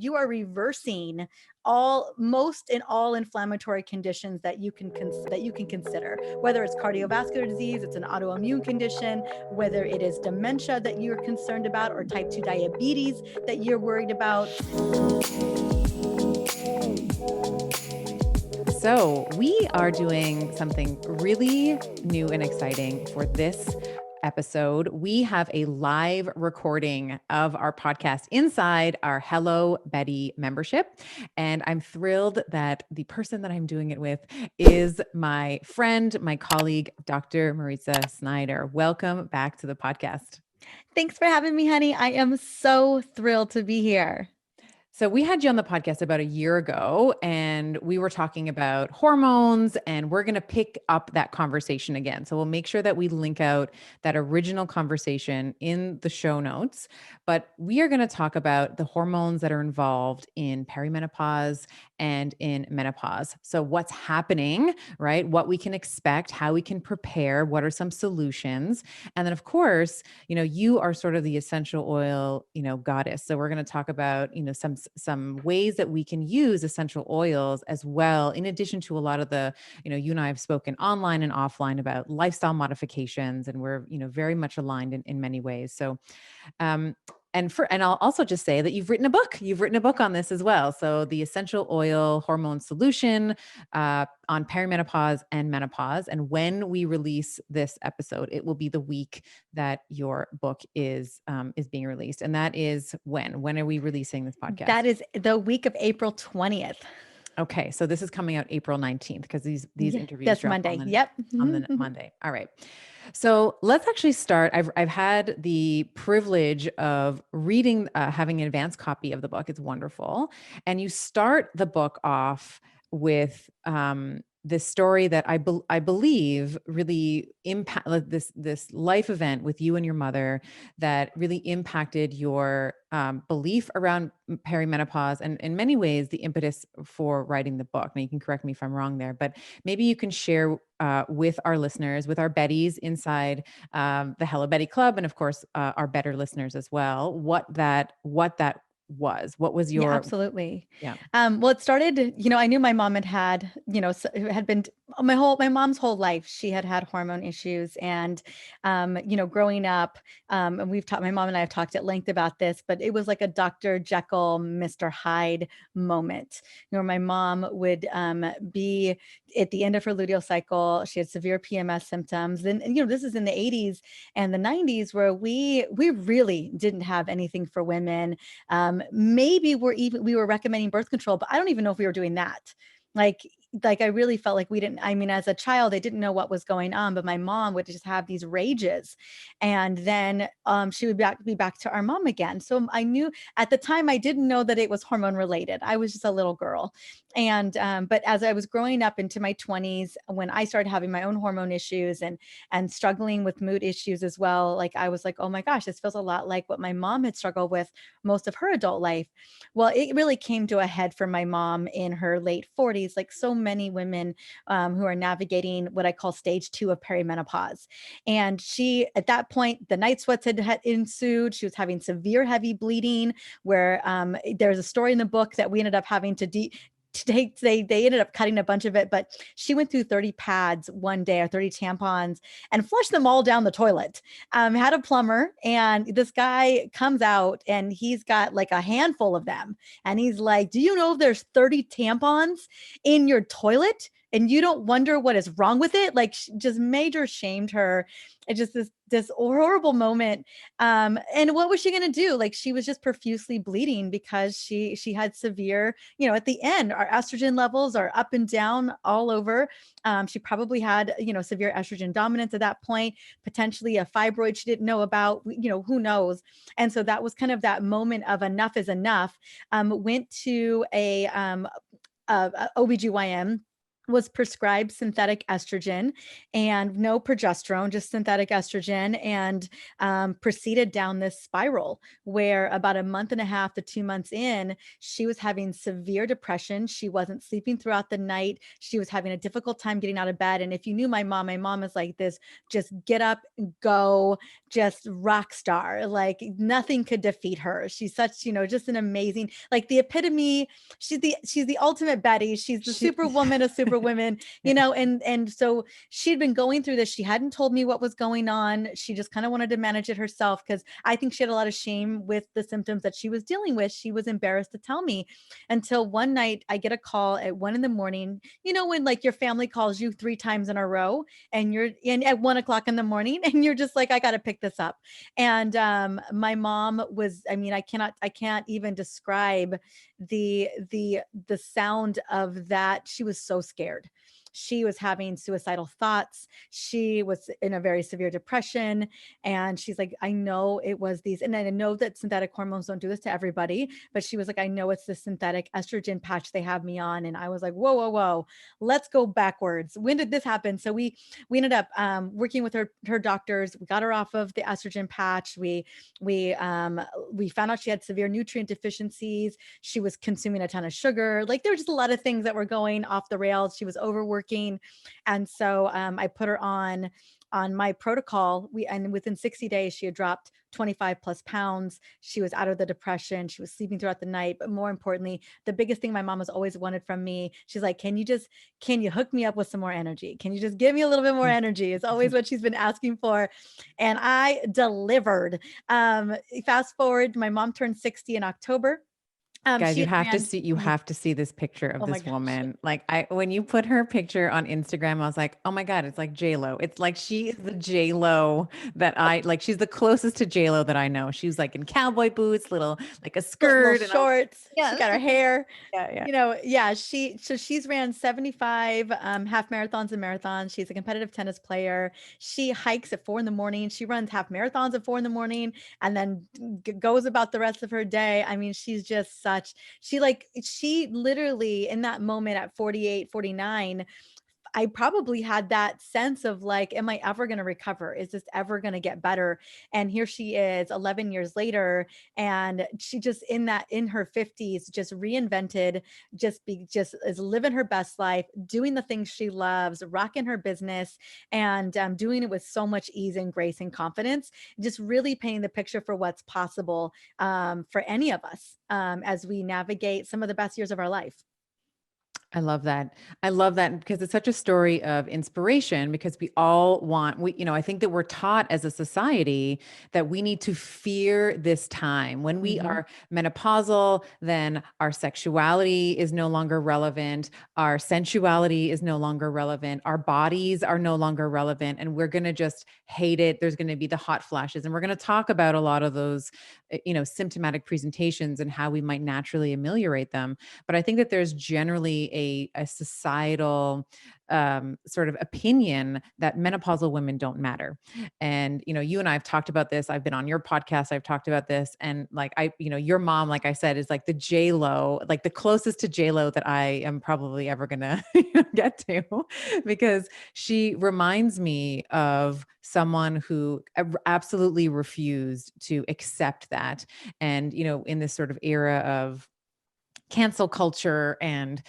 you are reversing most and all inflammatory conditions that you can consider, whether it's cardiovascular disease, it's an autoimmune condition, whether it is dementia that you're concerned about, or type 2 diabetes that you're worried about. So we are doing something really new and exciting for this episode. We have a live recording of our podcast inside our Hello Betty membership. And I'm thrilled that the person that I'm doing it with is my friend, my colleague, Dr. Mariza Snyder. Welcome back to the podcast. Thanks for having me, honey. I am so thrilled to be here. So we had you on the podcast about a year ago, and we were talking about hormones, and we're going to pick up that conversation again. So we'll make sure that we link out that original conversation in the show notes. But we are going to talk about the hormones that are involved in perimenopause and in menopause. So what's happening, right? What we can expect, how we can prepare, what are some solutions? And then of course, you are sort of the essential oil, goddess. So we're going to talk about, some ways that we can use essential oils as well, in addition to a lot of the, you and I have spoken online and offline about lifestyle modifications, and we're, very much aligned in many ways. So, and I'll also just say that you've written a book. You've written a book on this as well. So the essential oil hormone solution on perimenopause and menopause. And when we release this episode, it will be the week that your book is being released. And that is when? When are we releasing this podcast? That is the week of April 20th. Okay, so this is coming out April 19th because these interviews that's drop Monday. On the Monday. All right. So let's actually start. I've had the privilege of reading, having an advanced copy of the book. It's wonderful. And you start the book off with this story that I believe really impact this life event with you and your mother that really impacted your belief around perimenopause, and in many ways the impetus for writing the book. Now you can correct me if I'm wrong there, but maybe you can share with our listeners, with our Betties inside the Hello Betty Club, and of course our better listeners as well, what that was. What was your... Yeah, absolutely. Yeah. Well, it started, I knew my mom had been my mom's whole life. She had hormone issues, and, growing up, and my mom and I have talked at length about this, but it was like a Dr. Jekyll, Mr. Hyde moment. My mom would be at the end of her luteal cycle. She had severe PMS symptoms. Then, this is in the 80s and the 90s, where we really didn't have anything for women. Maybe we were recommending birth control, but I don't even know if we were doing that. Like I really felt like we didn't, as a child, I didn't know what was going on, but my mom would just have these rages, and then she would be back to our mom again. So I knew at the time, I didn't know that it was hormone related. I was just a little girl. And but as I was growing up into my 20s, when I started having my own hormone issues and struggling with mood issues as well, like I was like, oh my gosh, this feels a lot like what my mom had struggled with most of her adult life. Well, it really came to a head for my mom in her late 40s, like so many women who are navigating what I call stage 2 of perimenopause. And she, at that point, the night sweats had ensued. She was having severe heavy bleeding, where there's a story in the book that we ended up having to they ended up cutting a bunch of it, but she went through 30 pads one day, or 30 tampons, and flushed them all down the toilet. Had a plumber, and this guy comes out, and he's got like a handful of them. And he's like, do you know there's 30 tampons in your toilet and you don't wonder what is wrong with it? Like, just major shamed her. It just this horrible moment. And what was she going to do? Like, she was just profusely bleeding because she had severe, at the end, our estrogen levels are up and down all over. She probably had, severe estrogen dominance at that point, potentially a fibroid she didn't know about, who knows? And so that was kind of that moment of enough is enough. Went to a OBGYN, was prescribed synthetic estrogen and no progesterone, just synthetic estrogen, and proceeded down this spiral where about a month and a half to 2 months in, she was having severe depression. She wasn't sleeping throughout the night. She was having a difficult time getting out of bed. And if you knew my mom is like this, just get up and go, just rock star. Like nothing could defeat her. She's such, just an amazing, like the epitome. She's the ultimate Betty. She's the She, superwoman of superwomen, yeah. and so she'd been going through this. She hadn't told me what was going on. She just kind of wanted to manage it herself because I think she had a lot of shame with the symptoms that she was dealing with. She was embarrassed to tell me until one night I get a call at 1 in the morning. When like your family calls you 3 times in a row and you're in at 1 o'clock in the morning and you're just like, I got to pick this up. And my mom was, I mean, I can't even describe the sound of that. She was so scared. She was having suicidal thoughts. She was in a very severe depression. And she's like, I know it was these, and I know that synthetic hormones don't do this to everybody, but she was like, I know it's the synthetic estrogen patch they have me on. And I was like, whoa, whoa, whoa, let's go backwards. When did this happen? So we ended up working with her doctors. We got her off of the estrogen patch. We found out she had severe nutrient deficiencies. She was consuming a ton of sugar. Like there were just a lot of things that were going off the rails. She was overworking. And so I put her on my protocol. And within 60 days, she had dropped 25 plus pounds. She was out of the depression. She was sleeping throughout the night. But more importantly, the biggest thing my mom has always wanted from me, she's like, can you hook me up with some more energy? Can you just give me a little bit more energy? It's always what she's been asking for. And I delivered. Fast forward, my mom turned 60 in October. Guys, She you had have to ran. see, you have to see this picture of Oh my this gosh. woman. Like when you put her picture on Instagram, I was like, oh my God, it's like J-Lo. It's like she is the J-Lo that I like. She's the closest to J-Lo that I know. She was like in cowboy boots, little like a Little skirt. And I was like, shorts. She yes, got her hair. yeah, yeah. Yeah, she's ran 75 half marathons and marathons. She's a competitive tennis player. She hikes at 4 in the morning. She runs half marathons at 4 in the morning and then goes about the rest of her day. I mean, she's just she literally in that moment at 48, 49, I probably had that sense of like, am I ever going to recover? Is this ever going to get better? And here she is 11 years later. And she just in her 50s, just reinvented, just is living her best life, doing the things she loves, rocking her business, and doing it with so much ease and grace and confidence, just really painting the picture for what's possible for any of us as we navigate some of the best years of our life. I love that. I love that because it's such a story of inspiration because we all want, I think that we're taught as a society that we need to fear this time. When we Mhm. are menopausal, then our sexuality is no longer relevant. Our sensuality is no longer relevant. Our bodies are no longer relevant. And we're going to just hate it. There's going to be the hot flashes. And we're going to talk about a lot of those, symptomatic presentations and how we might naturally ameliorate them. But I think that there's generally a societal sort of opinion that menopausal women don't matter. And, you and I have talked about this. I've been on your podcast. I've talked about this. And like, your mom, like I said, is like the J-Lo, like the closest to J-Lo that I am probably ever going to get to because she reminds me of someone who absolutely refused to accept that. And, in this sort of era of cancel culture and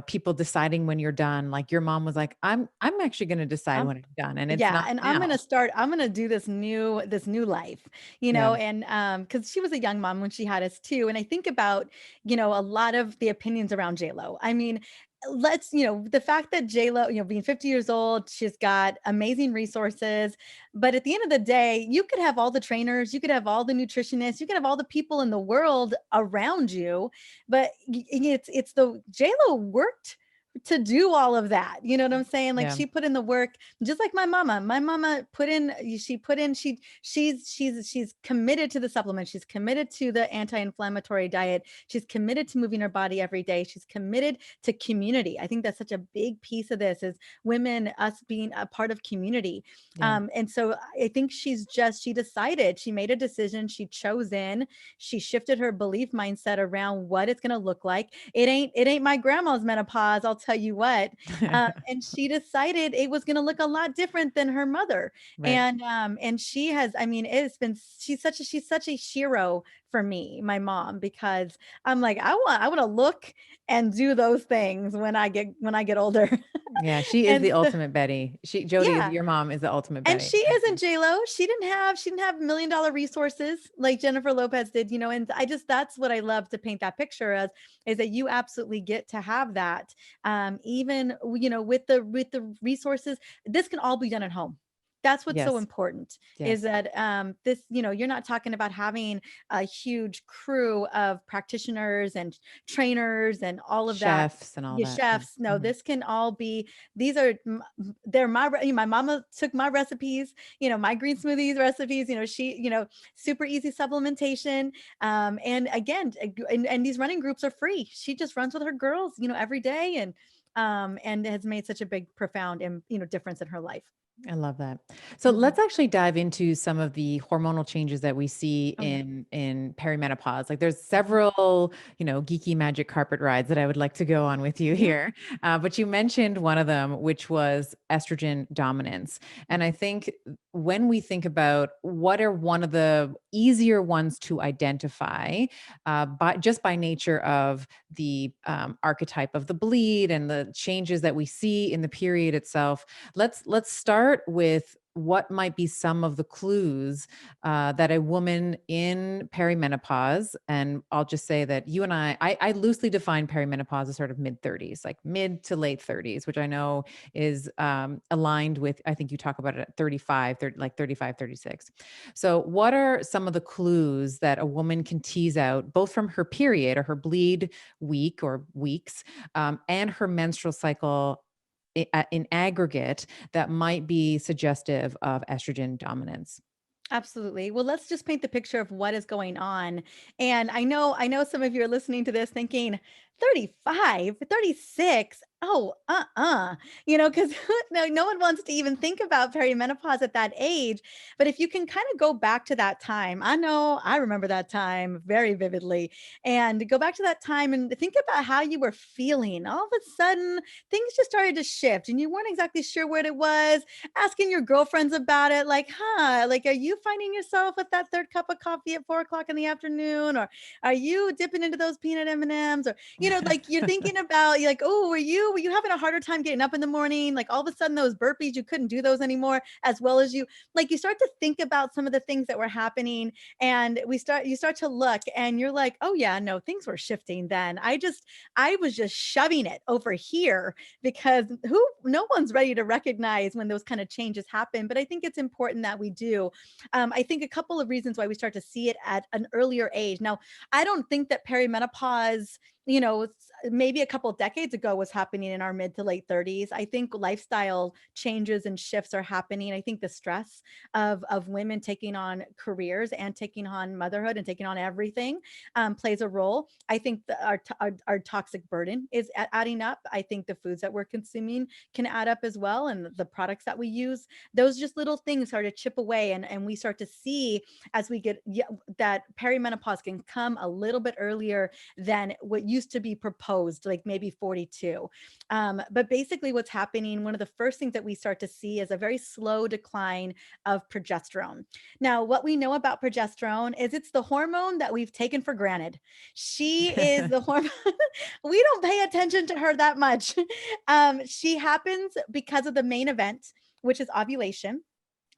people deciding when you're done, like your mom was like, I'm actually going to decide I'm when I'm done, and it's Yeah, not and now. I'm gonna do this new life, Yeah. and because she was a young mom when she had us too. And I think about, a lot of the opinions around J-Lo. I mean, the fact that J-Lo, being 50 years old, she's got amazing resources, but at the end of the day, you could have all the trainers, you could have all the nutritionists, you could have all the people in the world around you, but it's the J-Lo worked to do all of that. You know what I'm saying? Like Yeah. she put in the work, just like my mama. My mama she's committed to the supplement. She's committed to the anti-inflammatory diet. She's committed to moving her body every day. She's committed to community. I think that's such a big piece of this is women, us being a part of community. Yeah. And so I think she decided, she made a decision, she chose in, she shifted her belief mindset around what it's going to look like. It ain't my grandma's menopause. I'll tell you what. And she decided it was going to look a lot different than her mother. Right. And she has, I mean, it's been, she's such a hero for me, my mom, because I'm like, I want to look and do those things when I get older. Yeah, she is And the so, ultimate Betty. Jody, yeah. your mom is the ultimate And Betty. she isn't J-Lo. She didn't have $1 million resources like Jennifer Lopez did, you know, and I just, that's what I love to paint that picture as, is that you absolutely get to have that. Even, you know, with the resources, this can all be done at home. That's what's so Yes. important, is Yes. that this, you know, you're not talking about having a huge crew of practitioners and trainers and all of that. Chefs and all Yeah, that. Yeah. chefs. No, Mhm. this can all be, these are they're my mama took my recipes, you know, my green smoothies recipes, you know, she, you know, super easy supplementation. And again, and these running groups are free. She just runs with her girls, you know, every day, and has made such a big, profound, and, you know, difference in her life. I love that. So Mhm. let's actually dive into some of the hormonal changes that we see Oh yeah. in perimenopause. Like there's Mhm. several, geeky magic carpet rides that I would like to go on with you Yeah. here. But you mentioned one of them, which was estrogen dominance. And I think when we think about what are one of the easier ones to identify, by nature of the archetype of the bleed and the changes that we see in the period itself, let's start with what might be some of the clues that a woman in perimenopause, and I'll just say that you and I loosely define perimenopause as sort of mid 30s, like mid to late 30s, which I know is aligned with, I think you talk about it at 35, 30, like 35, 36. So what are some of the clues that a woman can tease out both from her period or her bleed week or weeks, and her menstrual cycle in aggregate, that might be suggestive of estrogen dominance? Absolutely. Well, let's just paint the picture of what is going on. And I know some of you are listening to this thinking 35, 36. Oh, you know, because no one wants to even think about perimenopause at that age. But if you can kind of go back to that time, I know I remember that time very vividly, and go back to that time and think about how you were feeling. All of a sudden, things just started to shift and you weren't exactly sure what it was, asking your girlfriends about it, like, like, are you finding yourself with that third cup of coffee at 4 o'clock in the afternoon? Or are you dipping into those peanut M&Ms? Or, you know, like you're thinking about, you're like, oh, were you having a harder time getting up in the morning? Like all of a sudden those burpees, you couldn't do those anymore as well as you, like you start to think about some of the things that were happening, and you start to look and you're like, oh yeah, no, things were shifting then. I was just shoving it over here because no one's ready to recognize when those kind of changes happen. But I think it's important that we do. I think a couple of reasons why we start to see it at an earlier age. Now, I don't think that perimenopause, you know, maybe a couple of decades ago was happening in our mid to late 30s. I think lifestyle changes and shifts are happening. I think the stress of women taking on careers and taking on motherhood and taking on everything plays a role. I think our toxic burden is adding up. I think the foods that we're consuming can add up as well, and the products that we use. Those just little things start to chip away, and we start to see as we get, yeah, that perimenopause can come a little bit earlier than what used to be proposed, like maybe 42. But basically, what's happening, one of the first things that we start to see is a very slow decline of progesterone. Now, what we know about progesterone is it's the hormone that we've taken for granted. She is the hormone. We don't pay attention to her that much. She happens because of the main event, which is ovulation.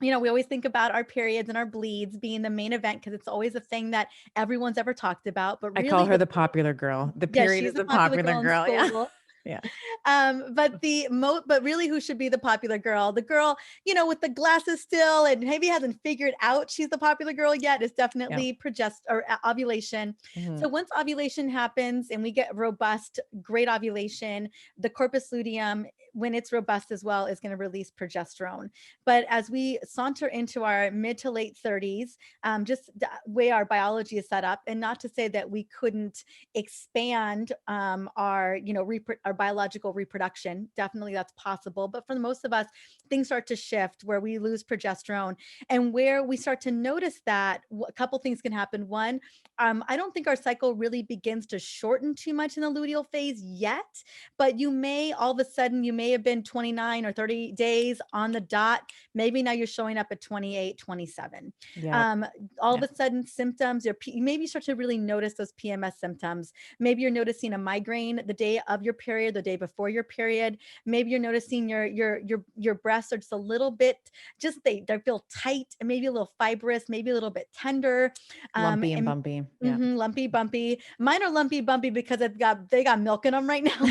You know, we always think about our periods and our bleeds being the main event because it's always a thing that everyone's ever talked about. But I call really, her the popular girl. The yeah, period she's is the the popular popular girl in girl. Yeah. school. Yeah. But really, who should be the popular girl? The girl, you know, with the glasses still, and maybe hasn't figured out she's the popular girl yet. Is Yeah. definitely ovulation. So Mhm. once ovulation happens and we get robust, great ovulation, the corpus luteum, when it's robust as well, is going to release progesterone. But as we saunter into our mid to late 30s, just the way our biology is set up, and not to say that we couldn't expand our biological reproduction. Definitely that's possible. But for most of us, things start to shift where we lose progesterone, and where we start to notice that a couple things can happen. One, I don't think our cycle really begins to shorten too much in the luteal phase yet, but you may all of a sudden, you may have been 29 or 30 days on the dot. Maybe now you're showing up at 28, 27. Yeah. Um, all of Yeah. a sudden, symptoms, maybe you start to really notice those PMS symptoms. Maybe you're noticing a migraine the day of your period, the day before your period. Maybe you're noticing your breasts are just a little bit, just they feel tight and maybe a little fibrous, maybe a little bit tender. Lumpy and And bumpy. Yeah. lumpy, bumpy. Mine are lumpy, bumpy because they got milk in them right now.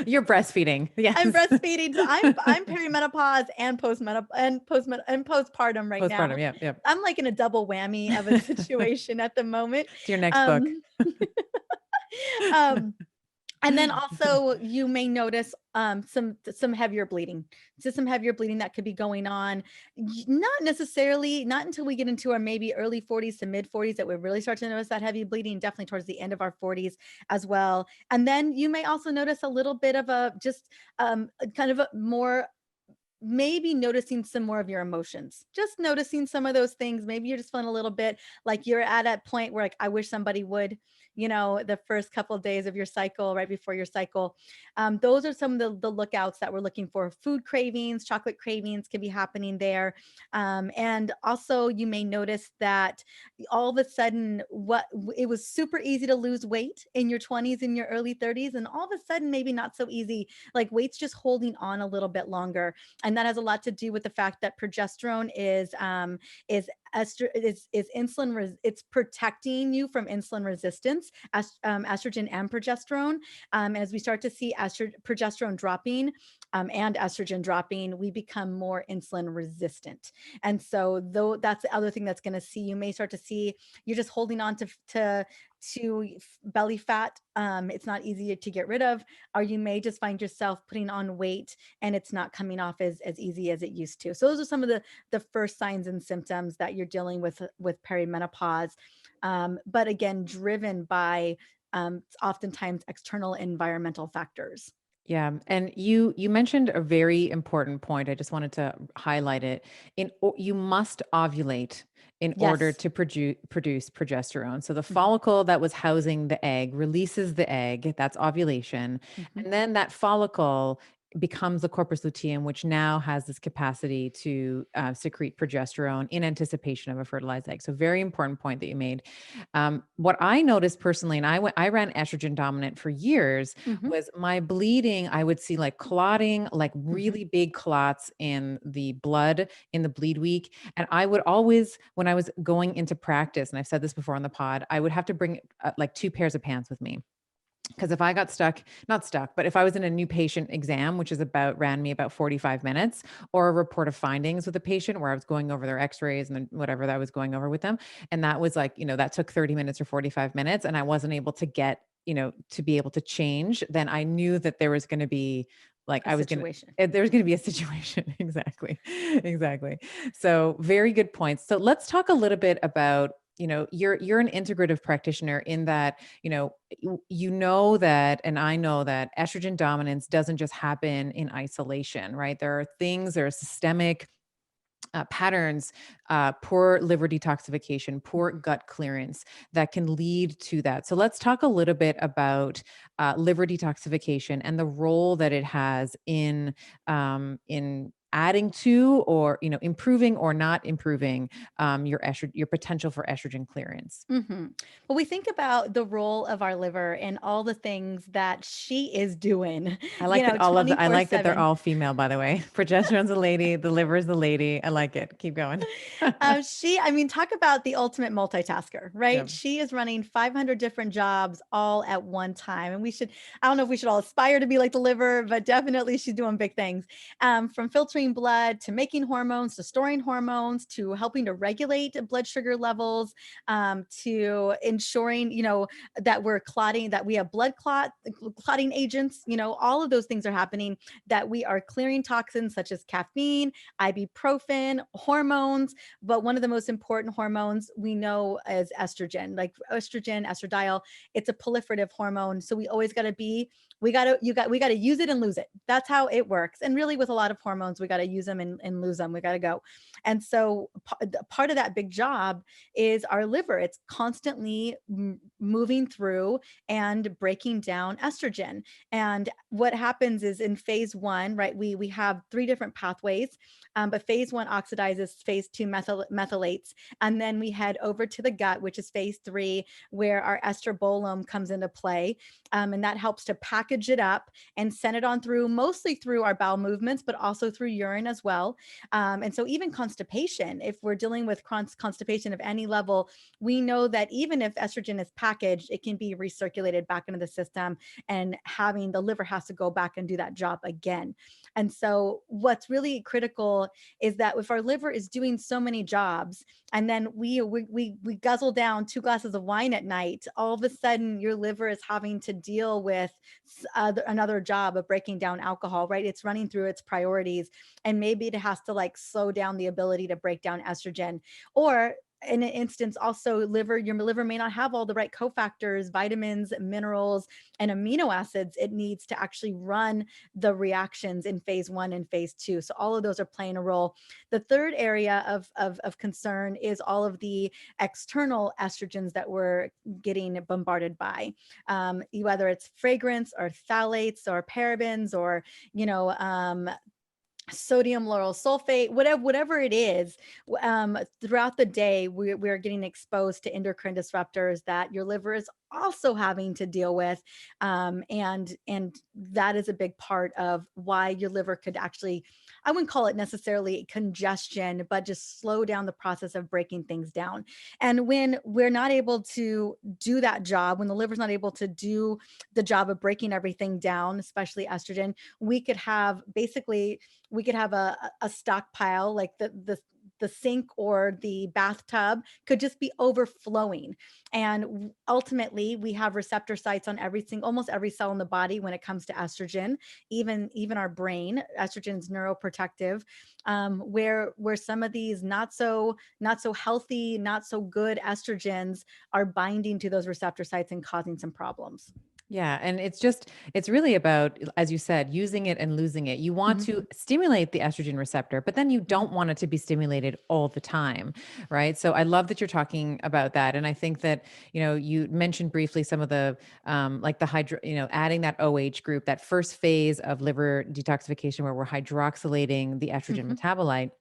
You're breastfeeding. Yes. I'm breastfeeding, so I'm perimenopause and and postpartum right Postpartum. now. Yep. Yep. I'm like in a double whammy of a situation at the moment. It's your next book. Um, um, and then also you may notice some heavier bleeding. So some heavier bleeding that could be going on. Not necessarily, not until we get into our maybe early 40s to mid 40s that we really start to notice that heavy bleeding, definitely towards the end of our 40s as well. And then you may also notice a little bit of a just kind of a more, maybe noticing some more of your emotions, just noticing some of those things. Maybe you're just feeling a little bit like you're at a point where, like, I wish somebody would, the first couple of days of your cycle, right before your cycle. Those are some of the lookouts that we're looking for. Food cravings, chocolate cravings can be happening there. And also you may notice that all of a sudden, it was super easy to lose weight in your 20s and your early 30s. And all of a sudden, maybe not so easy, like weight's just holding on a little bit longer. And that has a lot to do with the fact that progesterone is is it's protecting you from insulin resistance, estrogen and progesterone. As we start to see progesterone dropping and estrogen dropping, we become more insulin resistant. And so, though, that's the other thing that's going to see, you may start to see you're just holding on to belly fat. It's not easy to get rid of, or you may just find yourself putting on weight and it's not coming off as easy as it used to. So those are some of the first signs and symptoms that you're dealing with perimenopause. But again, driven by oftentimes external environmental factors. Yeah, and you mentioned a very important point. I just wanted to highlight it. You must ovulate in order Yes. to produce progesterone. So the Mhm. follicle that was housing the egg releases the egg, that's ovulation, Mhm. and then that follicle becomes the corpus luteum, which now has this capacity to secrete progesterone in anticipation of a fertilized egg. So very important point that you made. What I noticed personally, and I ran estrogen dominant for years, Mhm. was my bleeding. I would see like clotting, like Mhm. really big clots in the blood in the bleed week. And I would always, when I was going into practice, and I've said this before on the pod, I would have to bring like two pairs of pants with me. Because if I got stuck, not stuck, but if I was in a new patient exam, which is ran me about 45 minutes, or a report of findings with a patient where I was going over their x-rays and then whatever that I was going over with them. And that was like, that took 30 minutes or 45 minutes. And I wasn't able to get, to be able to change, then I knew that there was going to be like, A situation. there's going to be a situation. Exactly. Exactly. So very good points. So let's talk a little bit about, you're an integrative practitioner in that, you know that, and I know that estrogen dominance doesn't just happen in isolation, right? There are systemic patterns, poor liver detoxification, poor Mhm. gut clearance that can lead to that. So let's talk a little bit about liver detoxification and the role that it has in adding to, or improving or not improving your potential for estrogen clearance. Mhm. Well, we think about the role of our liver and all the things that she is doing, I like that they're 24/7. all female, by the way. Progesterone's a lady, the liver's the lady. I like it. Keep going. I mean, talk about the ultimate multitasker, Yeah. right? She is running 500 different jobs all at one time. And I don't know if we should all aspire to be like the liver, but definitely she's doing big things, from filtering filtering blood to making hormones to storing hormones to helping to regulate blood sugar levels, to ensuring, that we're clotting, that we have clotting agents, all of those things are happening, that we are clearing toxins such as caffeine, ibuprofen, hormones. But one of the most important hormones we know is estrogen, like estrogen, estradiol. It's a proliferative hormone. So we always got to be, we got to use it and lose it. That's how it works. And really with a lot of hormones, we got to use them and lose them. We got to go. And so part of that big job is our liver. It's constantly moving through and breaking down estrogen. And what happens is in phase one, right, we have three different pathways, but phase one oxidizes, phase two methylates, and then we head over to the gut, which is phase three, where our estrobolome comes into play. And that helps to package it up and send it on through, mostly through our bowel movements, but also through urine as well. And so even constipation, if we're dealing with constipation of any level, we know that even if estrogen is packaged, it can be recirculated back into the system, and having the liver has to go back and do that job again. And so what's really critical is that if our liver is doing so many jobs, and then we guzzle down 2 glasses of wine at night, all of a sudden your liver is having to deal with another job of breaking down alcohol, right? It's running through its priorities, and maybe it has to like slow down the ability to break down estrogen. Or in an instance also, your liver may not have all the right cofactors, vitamins, minerals, and amino acids it needs to actually run the reactions in phase one and phase two. So all of those are playing a role. The third area of concern is all of the external estrogens that we're getting bombarded by, whether it's fragrance or phthalates or parabens or, sodium lauryl sulfate, whatever it is. Throughout the day, we're getting exposed to endocrine disruptors that your liver is also having to deal with, and that is a big part of why your liver could actually, I wouldn't call it necessarily congestion, but just slow down the process of breaking things down. And when we're not able to do that job, when the liver's not able to do the job of breaking everything down, especially estrogen, we could have basically, we could have a stockpile, like the sink or the bathtub could just be overflowing. And ultimately we have receptor sites on almost every cell in the body when it comes to estrogen, even our brain. Estrogen is neuroprotective, where some of these not so healthy, not so good estrogens are binding to those receptor sites and causing some problems. Yeah. And it's really about, as you said, using it and losing it. You want Mhm, to stimulate the estrogen receptor, but then you mhm, don't want it to be stimulated all the time. Right. So I love that you're talking about that. And I think that, you mentioned briefly some of the, like the adding that OH group, that first phase of liver detoxification where we're hydroxylating the estrogen mhm, metabolite.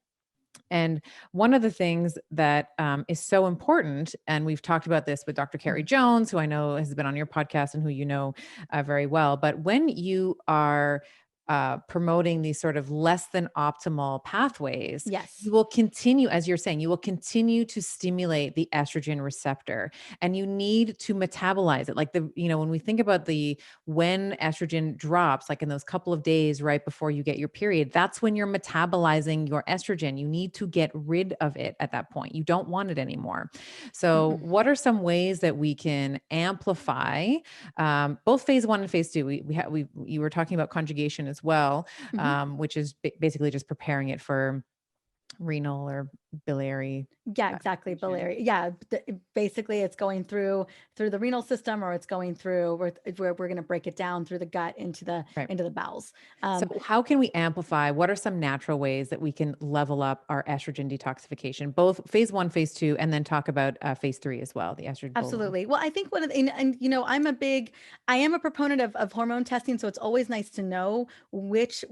And one of the things that is so important, and we've talked about this with Dr. Carrie mhm. Jones, who I know has been on your podcast and who you know very well, but when you are promoting these sort of less than optimal pathways, Yes. you will continue, as you're saying, you will continue to stimulate the estrogen receptor, and you need to metabolize it. Like when we think about when estrogen drops, like in those couple of days right before you get your period, that's when you're metabolizing your estrogen. You need to get rid of it at that point. You don't want it anymore. So, Mm-mm. what are some ways that we can amplify both phase one and phase two? You were talking about conjugation as well, Mhm. which is basically just preparing it for renal or biliary Yeah, exactly. function. Biliary. Yeah, basically, it's going through the renal system, or it's going through where we're going to break it down through the gut Right. into the bowels. So, how can we amplify? What are some natural ways that we can level up our estrogen detoxification, both phase one, phase two, and then talk about phase three as well, the estrogen bolome? Absolutely. Well, I think one of the, and I am a proponent of hormone testing, so it's always nice to know which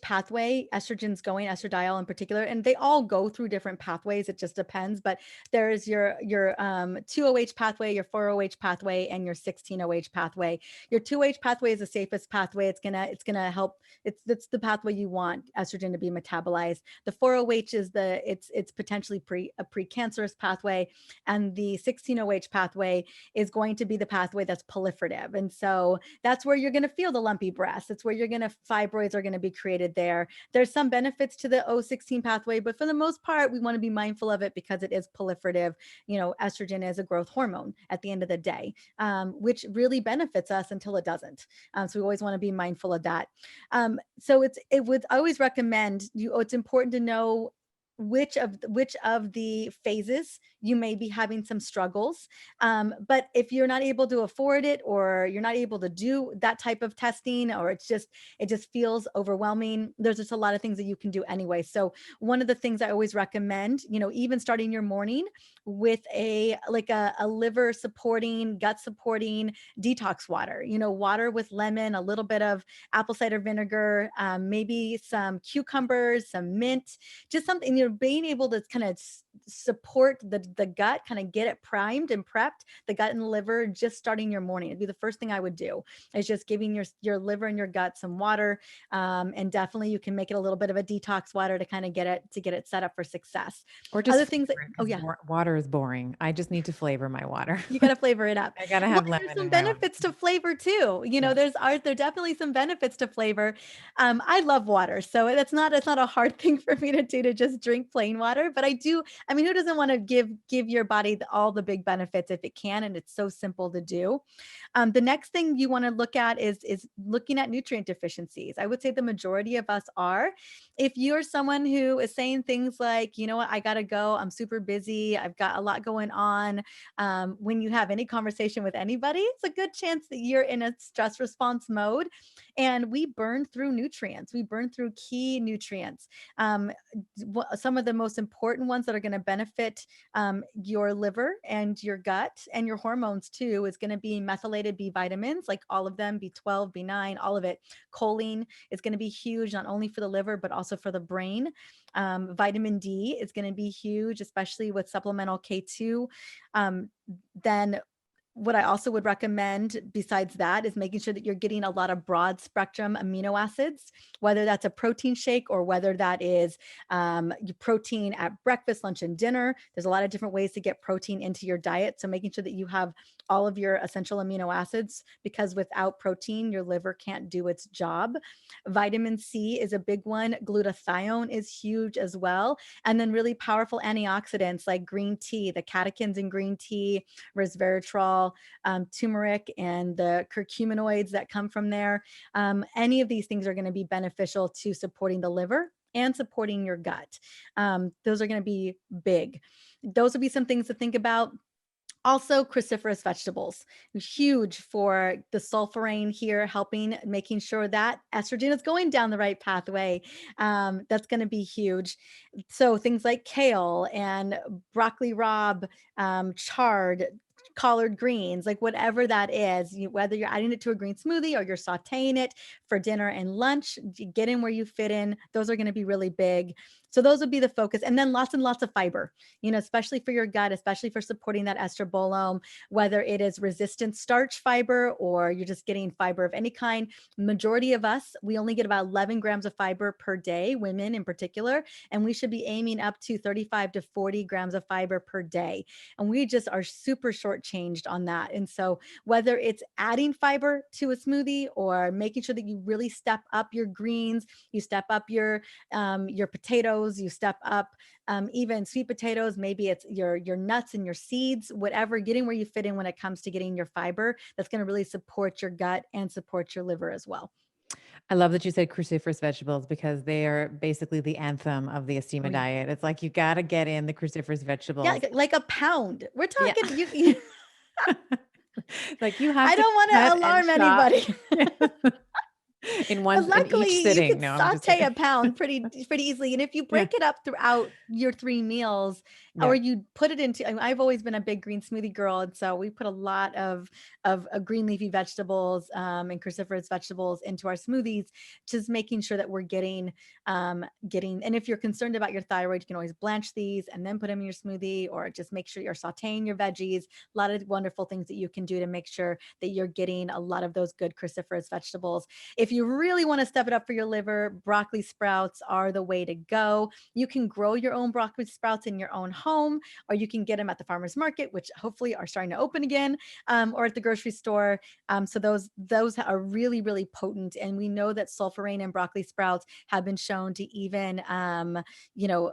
pathway estrogen's going, estradiol in particular, and they all go through different pathways. It just depends, but there's your 2OH pathway, your 4OH pathway, and your 16OH pathway. Your 2OH pathway is the safest pathway. It's gonna help. It's the pathway you want estrogen to be metabolized. The 4OH is it's potentially a precancerous pathway, and the 16OH pathway is going to be the pathway that's proliferative. And so that's where you're going to feel the lumpy breasts. It's where fibroids are going to be created there. There's some benefits to the O16 pathway, but for the most part, we want to be mindful of it because it is proliferative. Estrogen is a growth hormone at the end of the day, which really benefits us until it doesn't. So we always want to be mindful of that. So it would always recommend it's important to know which of the phases you may be having some struggles. But if you're not able to afford it, or you're not able to do that type of testing, or it just feels overwhelming, there's just a lot of things that you can do anyway. So one of the things I always recommend, even starting your morning with a liver supporting, gut supporting detox water, water with lemon, a little bit of apple cider vinegar, maybe some cucumbers, some mint, just something, being able to kind of support the gut, kind of get it primed and prepped, the gut and the liver, just starting your morning. It'd be the first thing I would do, is just giving your liver and your gut some water. And definitely you can make it a little bit of a detox water to kind of get it set up for success. Or just Other things flavor it, 'cause water is boring. I just need to flavor my water. You got to flavor it up. I gotta Well, have there's lemon some in my water. benefits to flavor too. Yeah. There definitely some benefits to flavor. I love water, so it's not a hard thing for me to do, to just drink plain water. But I do. I mean, who doesn't want to give your body all the big benefits if it can? And it's so simple to do. The next thing you want to look at is looking at nutrient deficiencies. I would say the majority of us are. If you're someone who is saying things like, you know what, I gotta go, I'm super busy, I've got a lot going on. When you have any conversation with anybody, it's a good chance that you're in a stress response mode. And we burn through nutrients. We burn through key nutrients. Some of the most important ones that are going to benefit your liver and your gut and your hormones too is going to be methylated B vitamins, like all of them, B12, B9, all of it. Choline is going to be huge, not only for the liver, but also for the brain. Vitamin D is going to be huge, especially with supplemental K2. Then what I also would recommend besides that is making sure that you're getting a lot of broad spectrum amino acids, whether that's a protein shake or whether that is protein at breakfast, lunch, and dinner. There's a lot of different ways to get protein into your diet. So making sure that you have all of your essential amino acids, because without protein, your liver can't do its job. Vitamin C is a big one. Glutathione is huge as well. And then really powerful antioxidants like green tea, the catechins in green tea, resveratrol, turmeric, and the curcuminoids that come from there. Any of these things are going to be beneficial to supporting the liver and supporting your gut. Those are going to be big. Those would be some things to think about. Also, cruciferous vegetables, huge for the sulforain here, making sure that estrogen is going down the right pathway. That's going to be huge. So things like kale and broccoli rabe, chard, collard greens, like whatever that is, whether you're adding it to a green smoothie or you're sauteing it for dinner and lunch, get in where you fit in. Those are going to be really big. So those would be the focus. And then lots and lots of fiber, especially for your gut, especially for supporting that estrobolome, whether it is resistant starch fiber or you're just getting fiber of any kind. Majority of us, we only get about 11 grams of fiber per day, women in particular, and we should be aiming up to 35 to 40 grams of fiber per day. And we just are super shortchanged on that. And so whether it's adding fiber to a smoothie or making sure that you really step up your greens, you step up your potatoes, you step up even sweet potatoes, maybe it's your nuts and your seeds, whatever, getting where you fit in when it comes to getting your fiber, that's going to really support your gut and support your liver as well. I love that you said cruciferous vegetables because they are basically the anthem of the Estima diet. It's like you got to get in the cruciferous vegetables. Yeah, like a pound. We're Yeah. talking you Like you have I to don't want to cut and alarm chop. anybody. in each Luckily, you sitting. could No, I'm just saute a kidding. pound pretty easily, and if you Yeah. break it up throughout your 3 meals, or Yeah. you put it into, I've always been a big green smoothie girl, and so we put a lot of green leafy vegetables, and cruciferous vegetables into our smoothies, just making sure that we're getting, and if you're concerned about your thyroid, you can always blanch these and then put them in your smoothie, or just make sure you're sauteing your veggies. A lot of wonderful things that you can do to make sure that you're getting a lot of those good cruciferous vegetables. If you really want to step it up for your liver, broccoli sprouts are the way to go. You can grow your own broccoli sprouts in your own home, or you can get them at the farmer's market, which hopefully are starting to open again, or at the grocery store. So those are really, really potent. And we know that sulforain in broccoli sprouts have been shown to even, you know,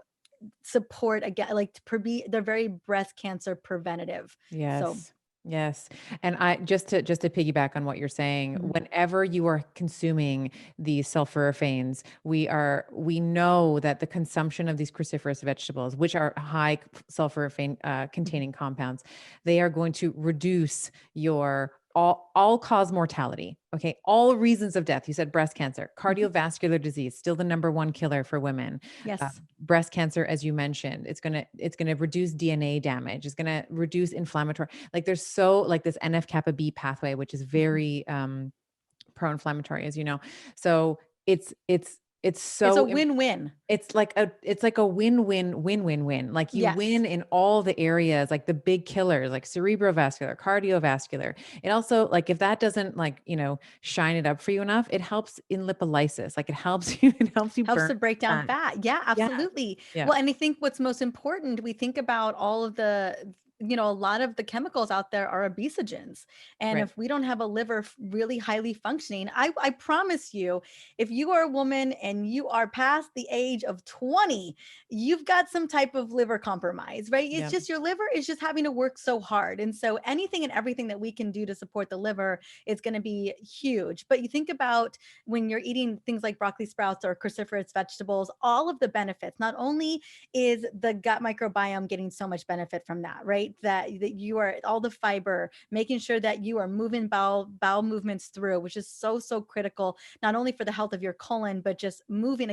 support again, like they're very breast cancer preventative. So Yes. Yes. And I just to piggyback on what you're saying, mhm, whenever you are consuming these sulforaphanes, we know that the consumption of these cruciferous vegetables, which are high sulforaphane mhm, containing compounds, they are going to reduce your all cause mortality. Okay. All reasons of death. You said breast cancer, mhm. cardiovascular disease, still the number one killer for women. Uh, Yes. breast cancer, as you mentioned, it's gonna reduce DNA damage. It's gonna reduce inflammatory. Like there's so like this NF kappa B pathway, which is Mhm. very pro-inflammatory, as you know. So it's It's a so win-win. it's like a win-win-win-win-win. Like you Yes. win in all the areas, like the big killers, like cerebrovascular, cardiovascular. It also, like, if that doesn't, like, shine it up for you enough, it helps in lipolysis. Like it helps you, it helps you Helps burn to break down fat. fat. Yeah, Yeah. absolutely. Yeah. Well, and I think what's most important, we think about all of a lot of the chemicals out there are obesogens. And Right. if we don't have a liver really highly functioning, I promise you, if you are a woman and you are past the age of 20, you've got some type of liver compromise, right? It's Yeah. just your liver is just having to work so hard. And so anything and everything that we can do to support the liver is going to be huge. But you think about when you're eating things like broccoli sprouts or cruciferous vegetables, all of the benefits. Not only is the gut microbiome getting so much benefit from that, right? That you are all the fiber, making sure that you are moving bowel movements through, which is so critical, not only for the health of your colon, but just moving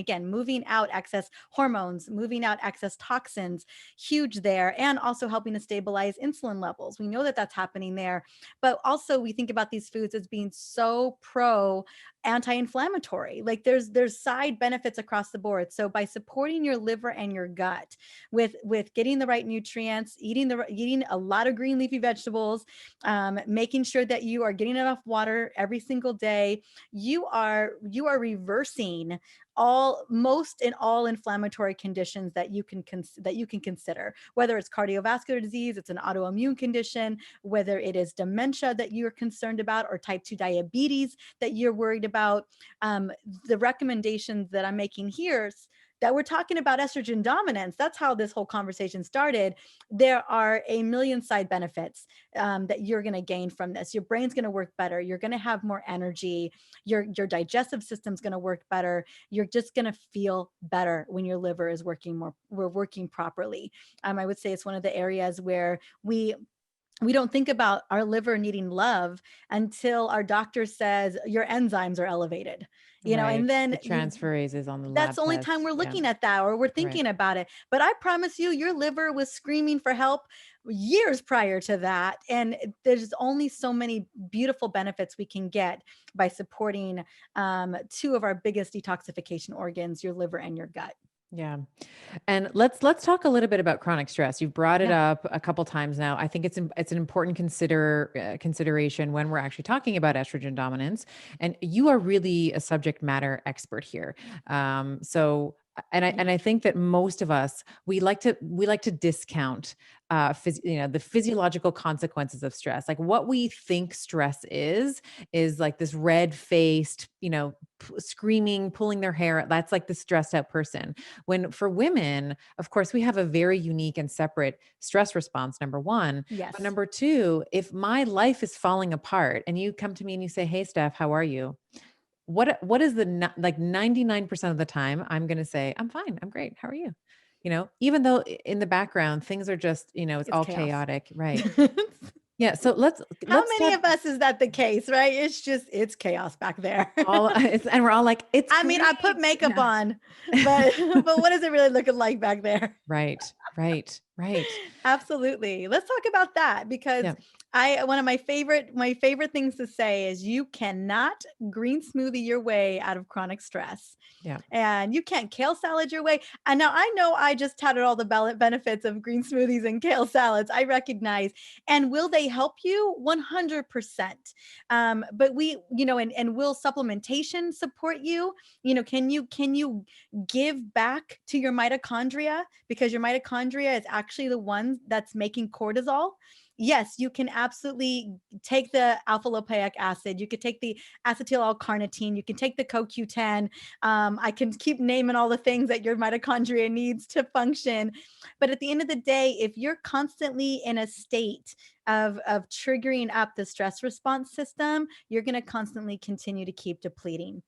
out excess hormones, moving out excess toxins, huge there, and also helping to stabilize insulin levels. We know that that's happening there, but also we think about these foods as being so pro anti-inflammatory. Like there's side benefits across the board. So by supporting your liver and your gut with getting the right nutrients, eating a lot of green leafy vegetables, making sure that you are getting enough water every single day, you are reversing all inflammatory conditions that you can consider, whether it's cardiovascular disease, it's an autoimmune condition, whether it is dementia that you're concerned about, or type 2 diabetes that you're worried about. um, the recommendations that I'm making here, that we're talking about estrogen dominance, that's how this whole conversation started. There are a million side benefits that you're going to gain from this. Your brain's going to work better, you're going to have more energy, your digestive system's going to work better, you're just going to feel better when your liver is we're working properly. I would say it's one of the areas where we don't think about our liver needing love until our doctor says your enzymes are elevated, and Right. then The transferase is on the that's lab the only time tests. we're Yeah. looking at that, or we're Right. thinking about it. But I promise you, your liver was screaming for help years prior to that. And there's only so many beautiful benefits we can get by supporting two of our biggest detoxification organs, your liver and your gut. Yeah. And let's talk a little bit about chronic stress. You've brought it Yeah. up a couple times now. I think it's an important consideration when we're actually talking about estrogen dominance. And you are really a subject matter expert here. So and I think that most of us, we like to discount the physiological consequences of stress. Like what we think stress is like this red faced, screaming, pulling their hair. That's like the stressed out person. When for women, of course, we have a very unique and separate stress response, number one. But Yes. number two, if my life is falling apart and you come to me and you say, "Hey, Steph, how are you?" What is like 99% of the time, I'm going to say, "I'm fine. I'm great. How are you?" Even though in the background, things are just, it's It's all chaos. chaotic. Right. Yeah. So How let's many talk of us is that the case, right? It's chaos back there. and we're all like, it's I mean, I put great. makeup Yeah. on, but but what is it really looking like back there? Right. Right. Right. Absolutely. Let's talk about that because Yeah. I one of my favorite things to say is you cannot green smoothie your way out of chronic stress. Yeah. And you can't kale salad your way. And now I know I just touted all the benefits of green smoothies and kale salads. I recognize. And will they help you? 100%. But and will supplementation support you? Can you give back to your mitochondria because your mitochondria is actually the one that's making cortisol? Yes, you can absolutely take the alpha lipoic acid. You could take the acetyl L-carnitine. You can take the CoQ10. I can keep naming all the things that your mitochondria needs to function. But at the end of the day, if you're constantly in a state of triggering up the stress response system, you're going to constantly continue to keep depleting.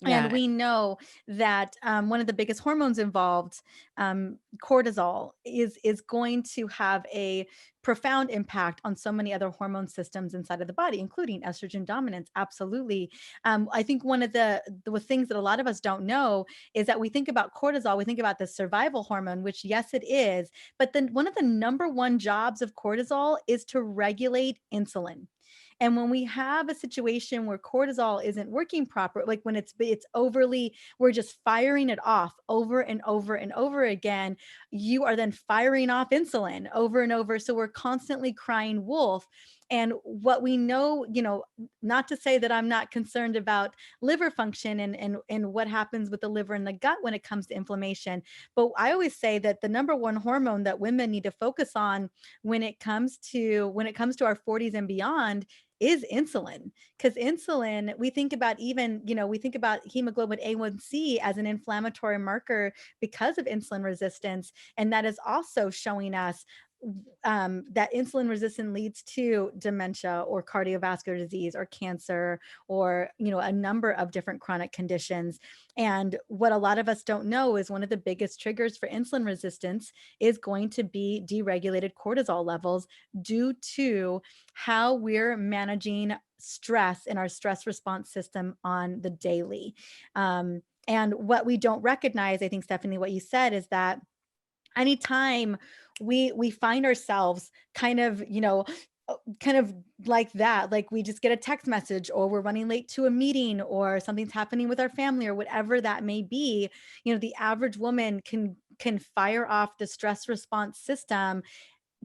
And Yeah. we know that one of the biggest hormones involved, cortisol, is going to have a profound impact on so many other hormone systems inside of the body, including estrogen dominance. Absolutely. I think one of the things that a lot of us don't know is that we think about cortisol, we think about the survival hormone, which yes, it is. But then one of the number one jobs of cortisol is to regulate insulin. And when we have a situation where cortisol isn't working proper, like when it's overly, we're just firing it off over and over and over again, you are then firing off insulin over and over. So we're constantly crying wolf. And what we know, not to say that I'm not concerned about liver function and what happens with the liver and the gut when it comes to inflammation. But I always say that the number one hormone that women need to focus on when it comes to our 40s and beyond is insulin. Because insulin, we think about hemoglobin A1C as an inflammatory marker because of insulin resistance. And that is also showing us that insulin resistance leads to dementia or cardiovascular disease or cancer or a number of different chronic conditions. And what a lot of us don't know is one of the biggest triggers for insulin resistance is going to be deregulated cortisol levels due to how we're managing stress in our stress response system on the daily. And what we don't recognize, I think, Stephanie, what you said is that anytime we find ourselves kind of like that, like we just get a text message or we're running late to a meeting or something's happening with our family or whatever that may be, the average woman can fire off the stress response system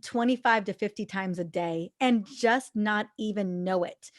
25 to 50 times a day and just not even know it.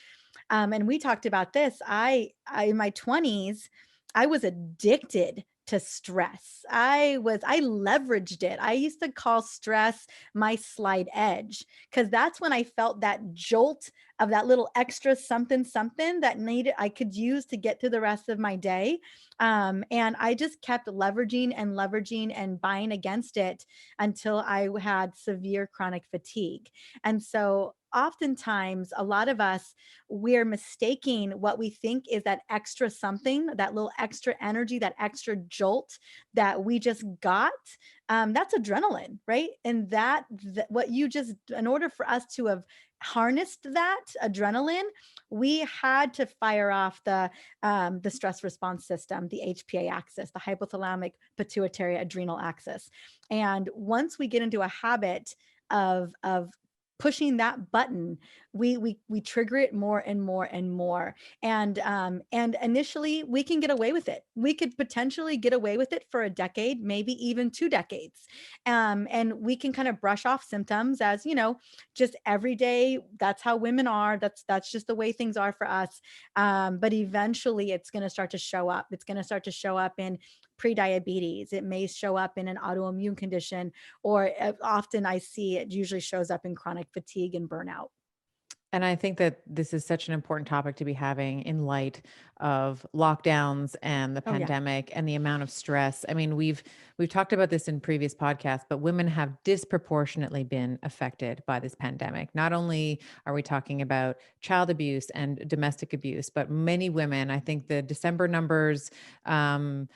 And we talked about this. I in my 20s, I was addicted to stress. I leveraged it. I used to call stress my slide edge because that's when I felt that jolt of that little extra something something that needed I could use to get through the rest of my day. And I just kept leveraging and buying against it until I had severe chronic fatigue. And so oftentimes a lot of us, we're mistaking what we think is that extra something, that little extra energy, that extra jolt that we just got. That's adrenaline, right? And what you just, in order for us to have harnessed that adrenaline, we had to fire off the stress response system, the HPA axis, the hypothalamic pituitary adrenal axis. And once we get into a habit of pushing that button, we trigger it more and more and more. And initially we can get away with it. We could potentially get away with it for a decade, maybe even 2 decades. And we can kind of brush off symptoms as, just every day. That's how women are. That's just the way things are for us. But eventually it's going to start to show up. It's going to start to show up in prediabetes. It may show up in an autoimmune condition, or often I see it usually shows up in chronic fatigue and burnout. And I think that this is such an important topic to be having in light of lockdowns and the Oh yeah. pandemic and the amount of stress. I mean, we've talked about this in previous podcasts, but women have disproportionately been affected by this pandemic. Not only are we talking about child abuse and domestic abuse, but many women, I think the December numbers in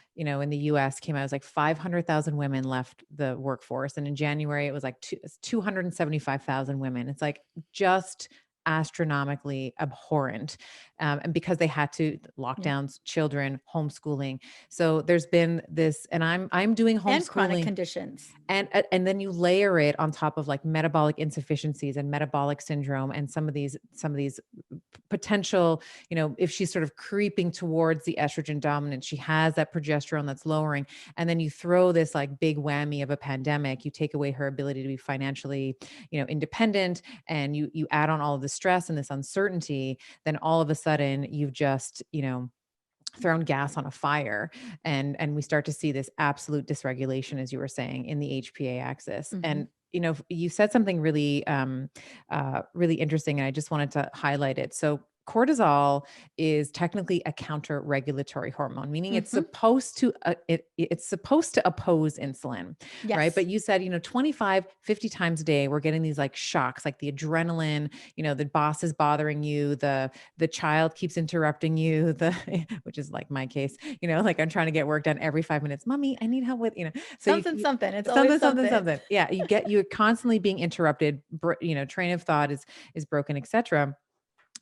the US came out as like 500,000 women left the workforce, and in January it was like 275,000 women. It's like just astronomically abhorrent. And because they had to Yeah. lockdowns, children, homeschooling. So there's been this, and I'm doing And chronic homeschooling, conditions. and then you layer it on top of like metabolic insufficiencies and metabolic syndrome and some of these potential, if she's sort of creeping towards the estrogen dominance, she has that progesterone that's lowering. And then you throw this like big whammy of a pandemic, you take away her ability to be financially, independent, and you add on all of the stress and this uncertainty, then all of a sudden you've just, thrown gas on a fire, and we start to see this absolute dysregulation, as you were saying, in the HPA axis. Hmm. And you said something really really interesting, and I just wanted to highlight it. So cortisol is technically a counter regulatory hormone, meaning it's Hmm. supposed to it's supposed to oppose insulin, right? Yes. But you said, 25, 50 times a day we're getting these like shocks, like the adrenaline, the boss is bothering you, the child keeps interrupting you, the which is like my case, like I'm trying to get work done every 5 minutes. Mommy, I need help with, so Something, something. It's always something, something, something. something. Yeah. You're constantly being interrupted, train of thought is broken, etc.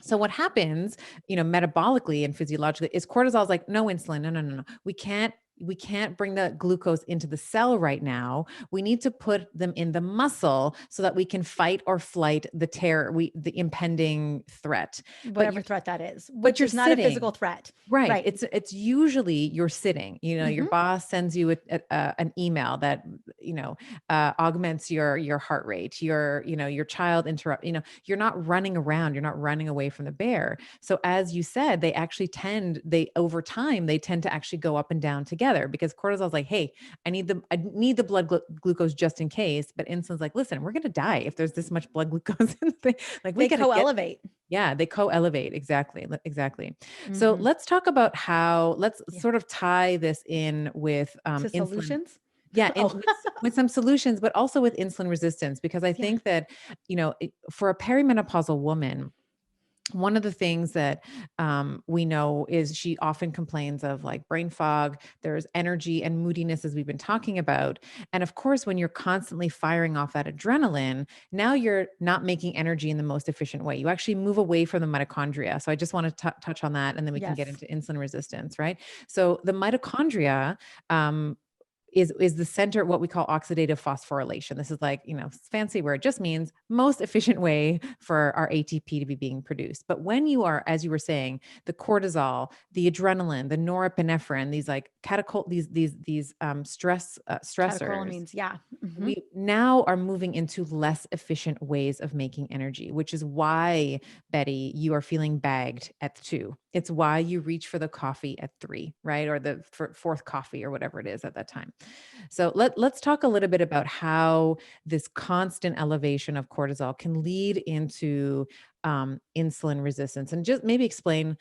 So what happens, metabolically and physiologically is cortisol is like, no insulin, no, no, no, no. We can't bring the glucose into the cell right now. We need to put them in the muscle so that we can fight or flight the impending threat. But Whatever threat that is, but which you're is not a physical sitting. threat. Right. Right. It's usually you're sitting, your Hmm. boss sends you an email that, augments your heart rate, your child interrupt, you're not running around, you're not running away from the bear. So as you said, over time, they tend to actually go up and down together because cortisol is like, hey, I need the blood glucose just in case. But insulin's like, listen, we're going to die if there's this much blood glucose in the thing. Like we They got to get. co-elevate. Yeah, they co-elevate. Exactly. Exactly. So Hmm. let's talk about let's Yeah. sort of tie this in with To insulin. solutions. Yeah, Oh, with some solutions, but also with insulin resistance, because I yeah. think that, for a perimenopausal woman, one of the things that we know is she often complains of like brain fog. There's energy and moodiness, as we've been talking about. And of course, when you're constantly firing off that adrenaline, now you're not making energy in the most efficient way. You actually move away from the mitochondria. So I just want to touch on that, and then we can get Yes. into insulin resistance, right? So the mitochondria, um, is the center, what we call oxidative phosphorylation. This is like, fancy word, just means most efficient way for our ATP to be being produced. But when you are, as you were saying, the cortisol, the adrenaline, the norepinephrine, these like these stressors, Catecholamines. Yeah. Hmm. we now are moving into less efficient ways of making energy, which is why, Betty, you are feeling bagged at 2. It's why you reach for the coffee at 3, right? Or the fourth coffee or whatever it is at that time. So let's talk a little bit about how this constant elevation of cortisol can lead into insulin resistance, and just maybe explain,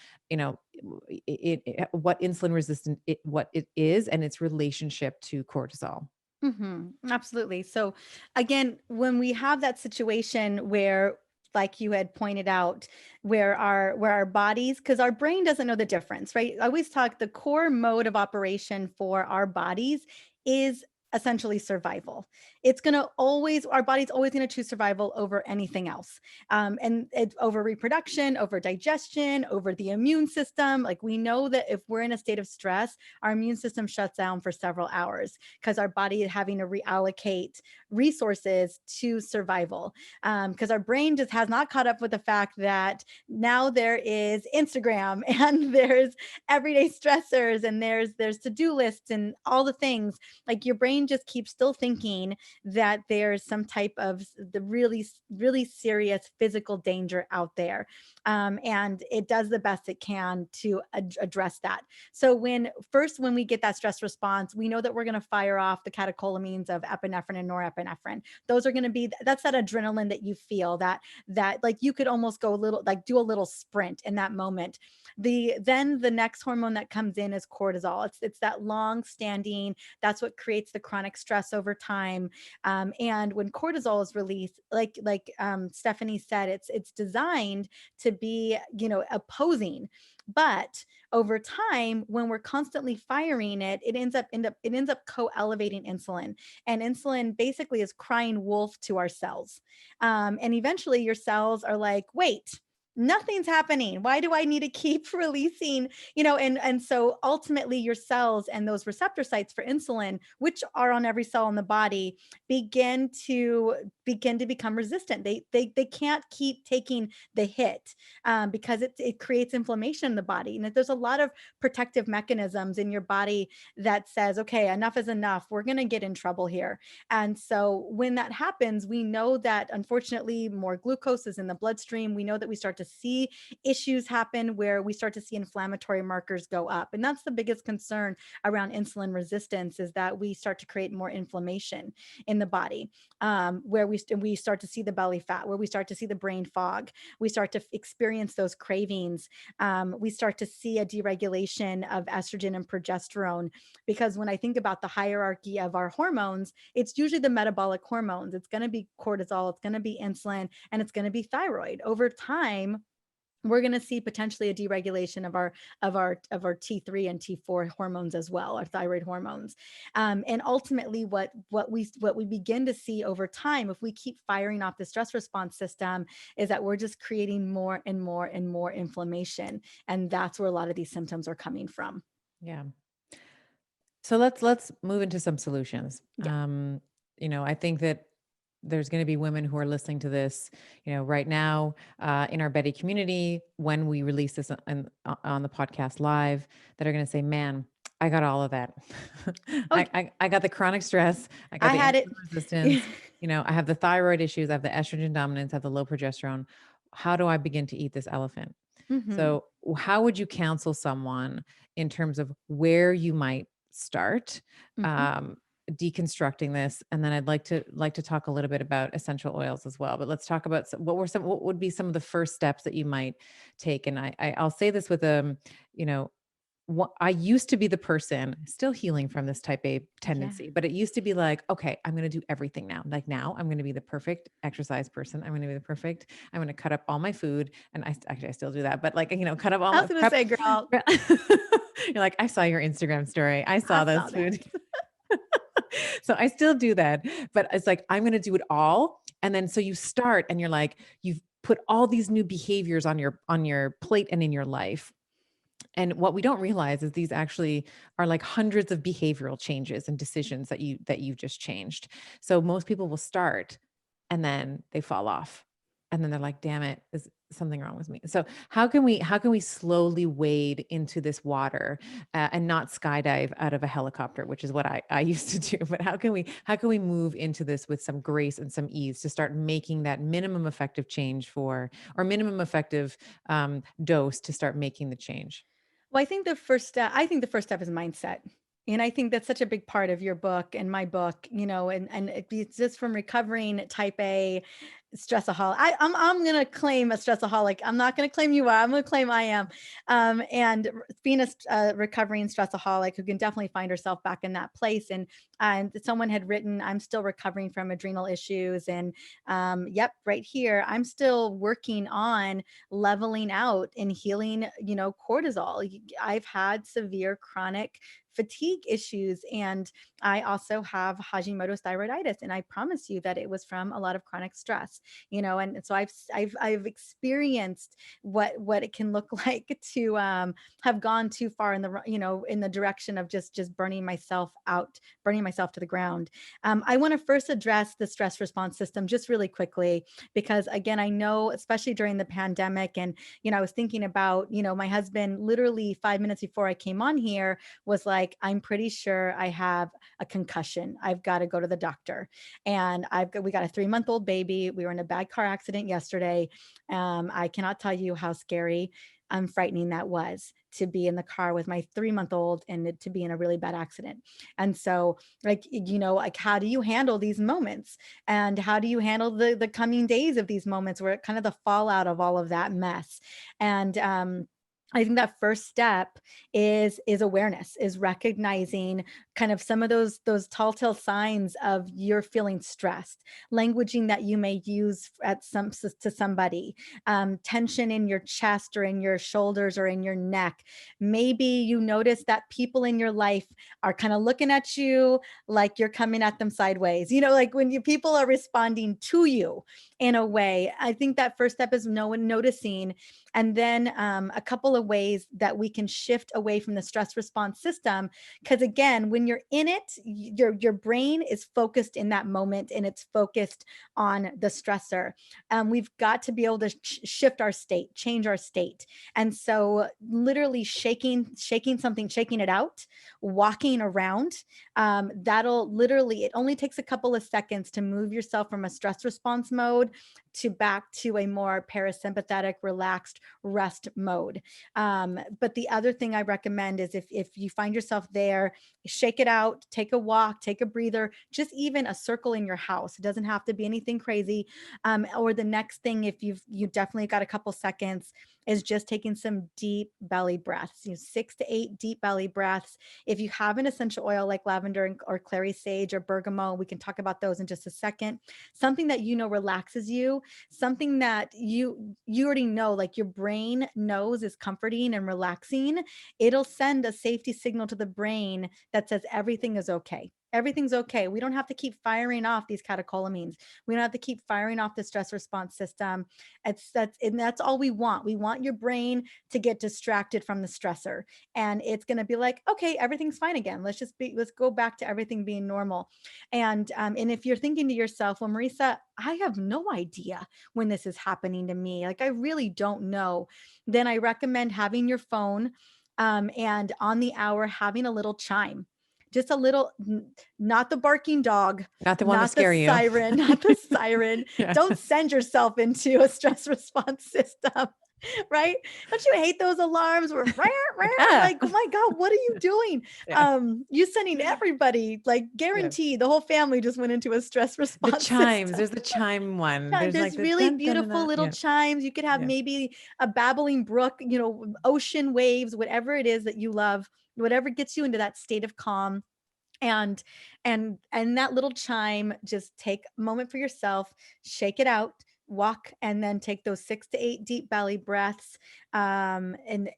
what insulin resistant what it is and its relationship to cortisol. Hmm. Absolutely. So again, when we have that situation where, like you had pointed out, where our bodies, because our brain doesn't know the difference, right? I always talk the core mode of operation for our bodies is essentially survival. It's going to always, our body's always going to choose survival over anything else. And over reproduction, over digestion, over the immune system. Like we know that if we're in a state of stress, our immune system shuts down for several hours because our body is having to reallocate resources to survival. Because our brain just has not caught up with the fact that now there is Instagram and there's everyday stressors and there's to-do lists and all the things. Like your brain brain just keeps still thinking that there's some type of the really serious physical danger out there. And it does the best it can to address that. So when we get that stress response, we know that we're going to fire off the catecholamines of epinephrine and norepinephrine. Those are going to be, that's that adrenaline that you feel, that like you could almost go a little, like do a little sprint in that moment. Then the next hormone that comes in is cortisol. It's that long standing, that's what creates the chronic stress over time. And when cortisol is released, Stephanie said, it's designed to be, opposing. But over time, when we're constantly firing it, it ends up co-elevating insulin. And insulin basically is crying wolf to our cells. And eventually your cells are like, wait, nothing's happening. Why do I need to keep releasing, and so ultimately your cells and those receptor sites for insulin, which are on every cell in the body, begin to become resistant. They can't keep taking the hit, because it creates inflammation in the body. And there's a lot of protective mechanisms in your body that says, okay, enough is enough. We're going to get in trouble here. And so when that happens, we know that unfortunately more glucose is in the bloodstream. We know that we start to see issues happen where we start to see inflammatory markers go up. And that's the biggest concern around insulin resistance, is that we start to create more inflammation in the body, where we start to see the belly fat, where we start to see the brain fog. We start to experience those cravings. We start to see a deregulation of estrogen and progesterone, because when I think about the hierarchy of our hormones, it's usually the metabolic hormones. It's going to be cortisol, it's going to be insulin, and it's going to be thyroid. Over time, we're going to see potentially a deregulation of our T3 and T4 hormones as well, our thyroid hormones. And ultimately what we begin to see over time, if we keep firing off the stress response system, is that we're just creating more and more and more inflammation. And that's where a lot of these symptoms are coming from. Yeah. So let's move into some solutions. Yeah. I think that there's going to be women who are listening to this, right now, in our Betty community, when we release this on the podcast live, that are going to say, man, I got all of that. Oh, I got the chronic stress. I got I the had it. insulin resistance. I have the thyroid issues. I have the estrogen dominance. I have the low progesterone. How do I begin to eat this elephant? Mhm. So how would you counsel someone in terms of where you might start, Mhm. um, deconstructing this? And then I'd like to talk a little bit about essential oils as well. But let's talk about what would be some of the first steps that you might take. And I'll say this with you know, what I used to be the person still healing from this type A Yeah. tendency, but it used to be like, okay, I'm going to do everything now. Like now I'm going to be the perfect exercise person. I'm going to be the perfect, I'm going to cut up all my food. And I still do that, but like, cut up all I my was going to prep. say, girl, You're like, I saw your Instagram story. I I saw saw this that. food. So I still do that, but it's like, I'm going to do it all. And then, so you start and you're like, you've put all these new behaviors on your plate and in your life. And what we don't realize is these actually are like hundreds of behavioral changes and decisions that you've just changed. So most people will start and then they fall off. And then they're like, damn it, is something wrong with me. So how can we slowly wade into this water, and not skydive out of a helicopter, which is what I used to do. But how can we move into this with some grace and some ease to start making that minimum effective change or minimum effective dose to start making the change? Well, I think the first step is mindset. And I think that's such a big part of your book and my book, it's just from recovering type A stressaholic. I'm gonna claim a stressaholic. I'm not gonna claim you are. I'm gonna claim I am. And being a recovering stressaholic who can definitely find herself back in that place. And someone had written, I'm still recovering from adrenal issues. And yep, right here, I'm still working on leveling out and healing, cortisol. I've had severe chronic fatigue issues, and I also have Hashimoto's thyroiditis, and I promise you that it was from a lot of chronic stress, and so I've experienced what it can look like to have gone too far in the direction of just burning myself out, burning myself to the ground. I want to first address the stress response system just really quickly, because again, I know, especially during the pandemic, and I was thinking about, my husband literally 5 minutes before I came on here was like, like, I'm pretty sure I have a concussion. I've got to go to the doctor. And we got a 3-month-old baby. We were in a bad car accident yesterday. I cannot tell you how scary, frightening that was, to be in the car with my 3-month-old and to be in a really bad accident. And so, like, like, how do you handle these moments? And how do you handle the coming days of these moments, where kind of the fallout of all of that mess? And I think that first step is awareness, is recognizing kind of some of those telltale signs of you're feeling stressed, languaging that you may use at some to somebody, tension in your chest or in your shoulders or in your neck. Maybe you notice that people in your life are kind of looking at you like you're coming at them sideways. Like when people are responding to you in a way. I think that first step is noticing, and then a couple of ways that we can shift away from the stress response system. Because again, when you're in it, your brain is focused in that moment, and it's focused on the stressor. We've got to be able to shift our state, change our state. And so literally shaking something, shaking it out, walking around, that'll literally, it only takes a couple of seconds to move yourself from a stress response mode to back to a more parasympathetic, relaxed rest mode. But the other thing I recommend is, if you find yourself there, shake it out, take a walk, take a breather, just even a circle in your house. It doesn't have to be anything crazy. Or the next thing, if you definitely got a couple seconds, is just taking some deep belly breaths, 6 to 8 deep belly breaths. If you have an essential oil like lavender or clary sage or bergamot, we can talk about those in just a second. Something that relaxes you, something that you already know, like your brain knows is comforting and relaxing. It'll send a safety signal to the brain that says everything is okay. Everything's okay. We don't have to keep firing off these catecholamines. We don't have to keep firing off the stress response system. That's all we want. We want your brain to get distracted from the stressor, and it's going to be like, okay, everything's fine again. Let's go back to everything being normal. And if you're thinking to yourself, well, Mariza, I have no idea when this is happening to me, like I really don't know, then I recommend having your phone, and on the hour having a little chime, just a little, not the barking dog, Not the one to not the scare you. siren, not the siren. Yeah. Don't send yourself into a stress response system. Right? Don't you hate those alarms where Yeah. like, oh my God, what are you doing? Yeah. You sending everybody, like, Yeah. guaranteed the whole family just went into a stress The response chimes, system. there's the chime one. Yeah, There's like there's the really dun dun dun beautiful dun. little Yeah. chimes. You could have Yeah. maybe a babbling brook, ocean waves, whatever it is that you love, whatever gets you into that state of calm. And and and that little chime, just take a moment for yourself, shake it out, walk, and then take those 6 to 8 deep belly breaths. And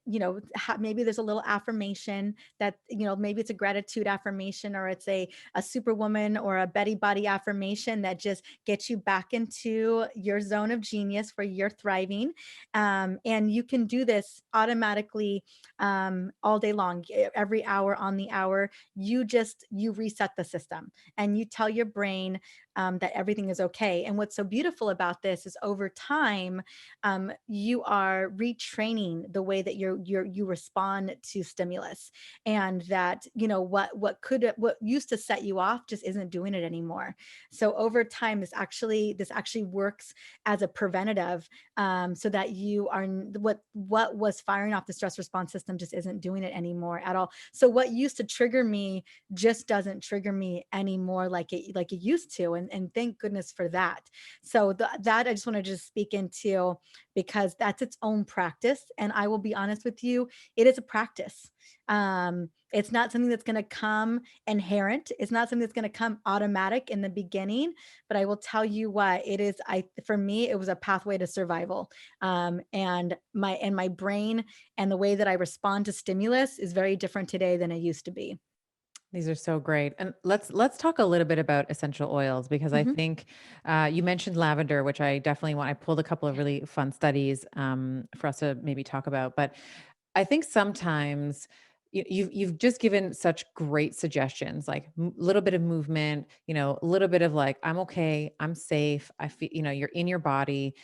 maybe there's a little affirmation that, maybe it's a gratitude affirmation, or it's a superwoman or a Betty Body affirmation that just gets you back into your zone of genius where you're thriving. And you can do this automatically, all day long, every hour on the hour. You reset the system, and you tell your brain, that everything is okay. And what's so beautiful about this is, over time, you are retraining the way that you respond to stimulus, and that, what used to set you off just isn't doing it anymore. So over time, this actually works as a preventative, so that what was firing off the stress response system just isn't doing it anymore at all. So what used to trigger me just doesn't trigger me anymore like it used to, and thank goodness for that. So that I just want to just speak into, because that's its own practice. And I will be honest with you, it is a practice. It's not something that's going to come inherent. It's not something that's going to come automatic in the beginning. But I will tell you what it is. For me, it was a pathway to survival. And my brain and the way that I respond to stimulus is very different today than it used to be. These are so great. And let's talk a little bit about essential oils, because I Mhm. think you mentioned lavender, which I definitely want. I pulled a couple of Yeah. really fun studies for us to maybe talk about. But I think sometimes you've just given such great suggestions, like a little bit of movement, a little bit of like, I'm okay, I'm safe. I feel, you're in your body.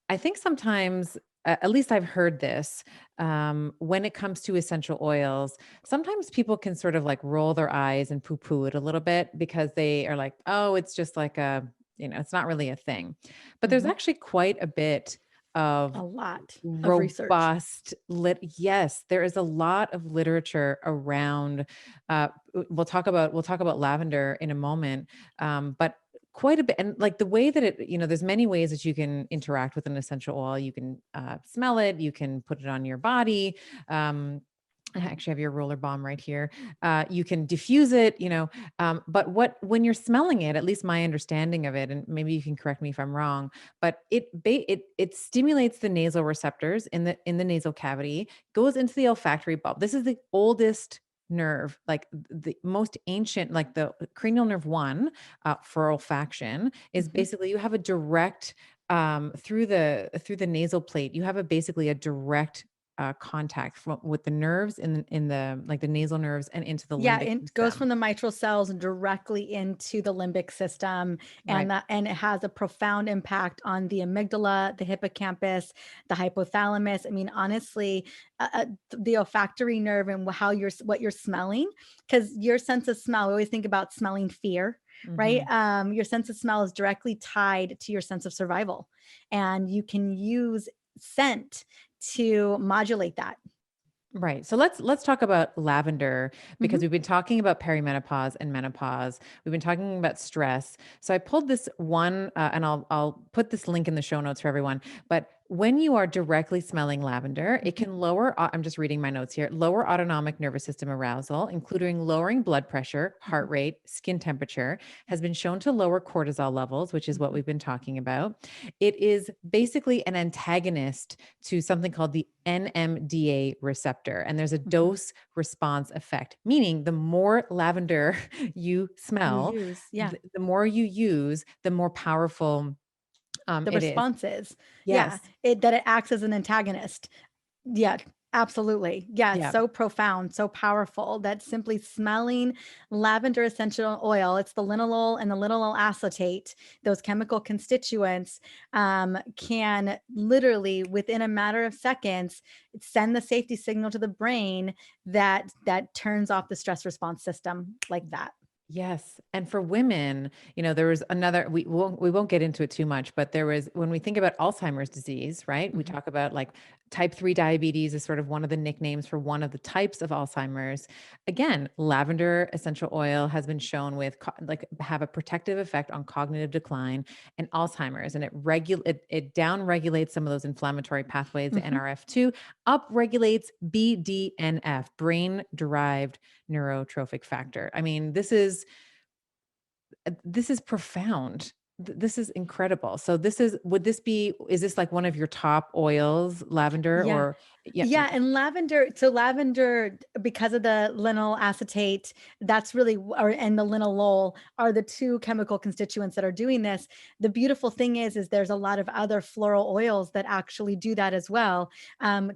I think sometimes at least I've heard this, when it comes to essential oils, sometimes people can sort of like roll their eyes and poo-poo it a little bit because they are like, oh, it's just like a, it's not really a thing. But there's Mhm. actually quite a bit of A lot of research. robust yes, there is a lot of literature around we'll talk about lavender in a moment, but quite a bit. And like the way that there's many ways that you can interact with an essential oil. You can smell it, you can put it on your body. I actually have your roller balm right here. You can diffuse it, but when you're smelling it, at least my understanding of it, and maybe you can correct me if I'm wrong, but it stimulates the nasal receptors in the nasal cavity, goes into the olfactory bulb. This is the oldest nerve, like the most ancient, like the cranial nerve one, for olfaction is Mhm. basically you have a direct through the nasal plate. You have basically a direct contact with the nerves in the like the nasal nerves and into the Yeah, limbic it goes system. from the mitral cells directly into the limbic system, Right. and it has a profound impact on the amygdala, the hippocampus, the hypothalamus. I mean, honestly, the olfactory nerve and how what you're smelling, because your sense of smell, we always think about smelling fear, right? Mhm. Your sense of smell is directly tied to your sense of survival, and you can use scent to modulate that. Right. So let's talk about lavender because Mhm. we've been talking about perimenopause and menopause. We've been talking about stress. So I pulled this one, and I'll put this link in the show notes for everyone. But when you are directly smelling lavender, it Mhm. can lower. I'm just reading my notes here. Lower autonomic nervous system arousal, including lowering blood pressure, heart Mhm. rate, skin temperature, has been shown to lower cortisol levels, which is what Mhm. we've been talking about. It is basically an antagonist to something called the NMDA receptor. And there's a Mhm. dose response effect, meaning the more lavender you You smell, use, yeah. the more you use, the more powerful The it is. responses. Yeah, Yes. it acts as an antagonist. Yeah, absolutely. Yeah, it's Yeah. so profound, so powerful that simply smelling lavender essential oil, it's the linalool and the linalool acetate, those chemical constituents, can literally within a matter of seconds send the safety signal to the brain that turns off the stress response system like that. Yes, and for women, there was another we won't get into it too much, but there was when we think about Alzheimer's disease, right? We Mhm. talk about like type 3 diabetes is sort of one of the nicknames for one of the types of Alzheimer's. Again, lavender essential oil has been shown with like have a protective effect on cognitive decline and Alzheimer's, and it down regulates some of those inflammatory pathways, the Mhm. NRF2, up regulates BDNF, brain derived neurotrophic factor. I mean, this is profound. This is incredible. So is this like one of your top oils, lavender Yeah. or yeah, Yeah, and lavender, because of the linyl acetate, that's really or and the linalool are the two chemical constituents that are doing this. The beautiful thing is there's a lot of other floral oils that actually do that as well.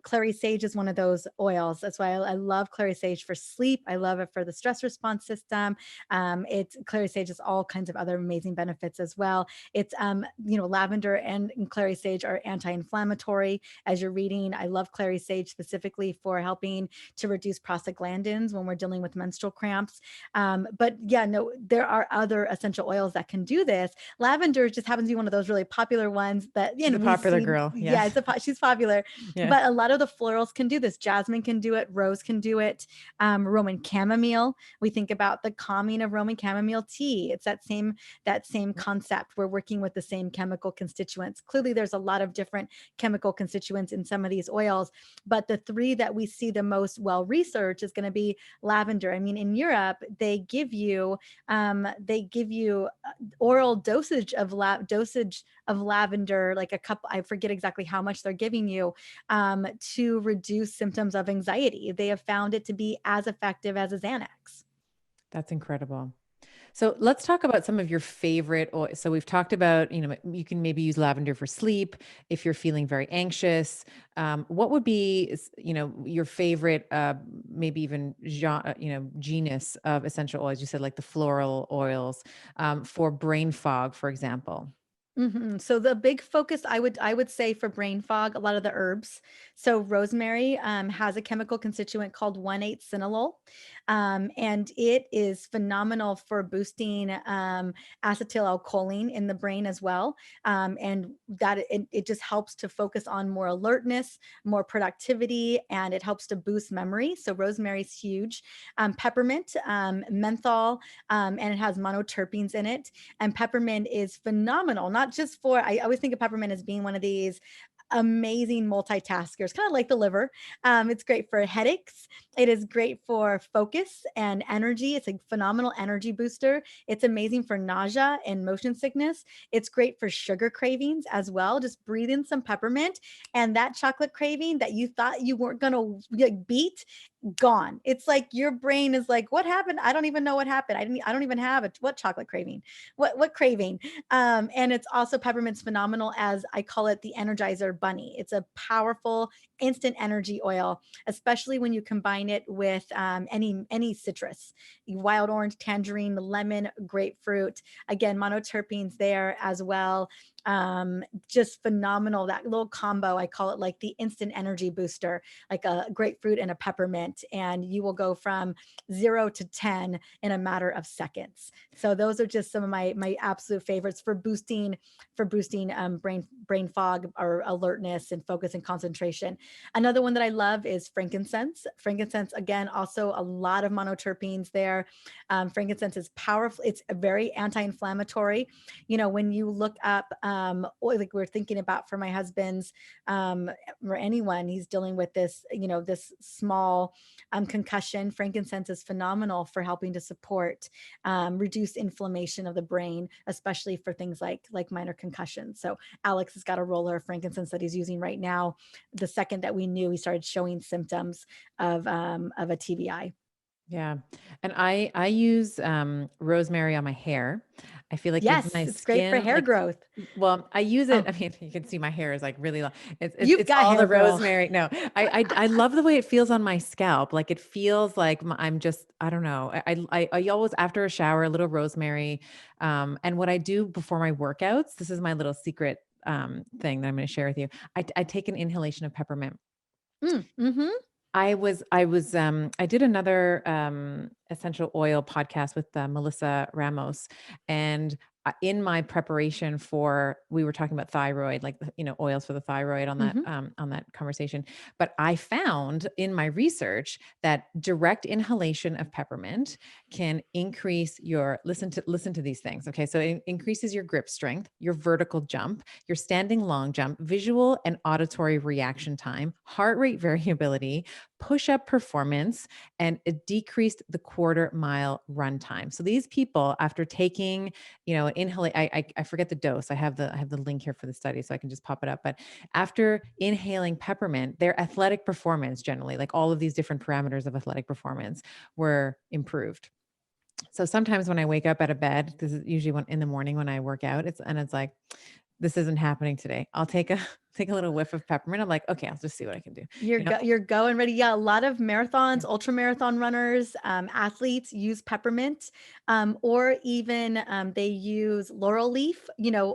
Clary sage is one of those oils. That's why I love clary sage for sleep. I love it for the stress response system. It's clary sage has all kinds of other amazing benefits as well. It's lavender and clary sage are anti-inflammatory. As you're reading, I love clary sage specifically for helping to reduce prostaglandins when we're dealing with menstrual cramps. But yeah, no, there are other essential oils that can do this. Lavender just happens to be one of those really popular ones that, she's a and we popular see, girl. yeah, Yes. she's popular, Yeah. but a lot of the florals can do this. Jasmine can do it, rose can do it, Roman chamomile. We think about the calming of Roman chamomile tea. It's that same concept. We're working with the same chemical constituents. Clearly, there's a lot of different chemical constituents in some of these oils, but the three that we see the most well researched is going to be lavender. I mean, in Europe, they give you oral dosage of lavender, like a cup. I forget exactly how much they're giving you, to reduce symptoms of anxiety. They have found it to be as effective as a Xanax. That's incredible. So let's talk about some of your favorite oil. So we've talked about, you can maybe use lavender for sleep if you're feeling very anxious. What would be, your favorite, maybe even genus of essential oils? You said like the floral oils for brain fog, for example. So the big focus I would say for brain fog, a lot of the herbs. So rosemary has a chemical constituent called 1,8-cinnalol, and it is phenomenal for boosting acetylcholine in the brain as well. And that it just helps to focus on more alertness, more productivity, and it helps to boost memory. So rosemary is huge. Peppermint, menthol, and it has monoterpenes in it. And peppermint is phenomenal, not just for, I always think of peppermint as being one of these amazing multitaskers, kind of like the liver. It's great for headaches. It is great for focus and energy. It's a phenomenal energy booster. It's amazing for nausea and motion sickness. It's great for sugar cravings as well. Just breathe in some peppermint, and that chocolate craving that you thought you weren't going to like beat, gone. It's like your brain is like, what happened? I don't even know what happened. I don't even have what chocolate craving, what craving. And it's also, peppermint's phenomenal as, I call it, the Energizer Bunny. It's a powerful instant energy oil, especially when you combine it with any citrus, wild orange, tangerine, lemon, grapefruit. Again, monoterpenes there as well. Just phenomenal. That little combo, I call it like the instant energy booster, like a grapefruit and a peppermint, and you will go from 0 to 10 in a matter of seconds. So those are just some of my absolute favorites for boosting brain fog or alertness and focus and concentration. Another one that I love is frankincense. Frankincense, again, also a lot of monoterpenes there. Frankincense is powerful. It's a very anti-inflammatory. When you look up, like we're thinking about for my husband's, or anyone, he's dealing with this, this small concussion. Frankincense is phenomenal for helping to support, reduce inflammation of the brain, especially for things like minor concussions. So Alex has got a roller of frankincense that he's using right now. The second that we knew, he started showing symptoms of a TBI. Yeah. And I use rosemary on my hair. I feel like gives Yes, my it's great for skin hair like growth. well, I use it. Oh, I mean, you can see my hair is like really long. you've It's got all hair, the girl. rosemary. No, I love the way it feels on my scalp. Like it feels like I'm just, I don't know. I always after a shower, a little rosemary. And what I do before my workouts, this is my little secret thing that I'm going to share with you. I take an inhalation of peppermint. Mm-hmm. I did another essential oil podcast with Melissa Ramos, and in my preparation for, we were talking about thyroid, like oils for the thyroid Mm-hmm. on that conversation. But I found in my research that direct inhalation of peppermint can increase your listen to these things. Okay, so it increases your grip strength, your vertical jump, your standing long jump, visual and auditory reaction time, heart rate variability, push up performance, and it decreased the quarter-mile run time. So these people, after taking, inhale, I forget the dose. I have the link here for the study, so I can just pop it up. But after inhaling peppermint, their athletic performance generally, like all of these different parameters of athletic performance, were improved. So sometimes when I wake up out of bed, this is usually when in the morning when I work out, it's like, this isn't happening today. I'll take a take a little whiff of peppermint. I'm like, okay, I'll just see what I can do. You know, You're going ready. Yeah, a lot of yeah. marathons, ultra marathon runners, athletes use peppermint, or even they use laurel leaf,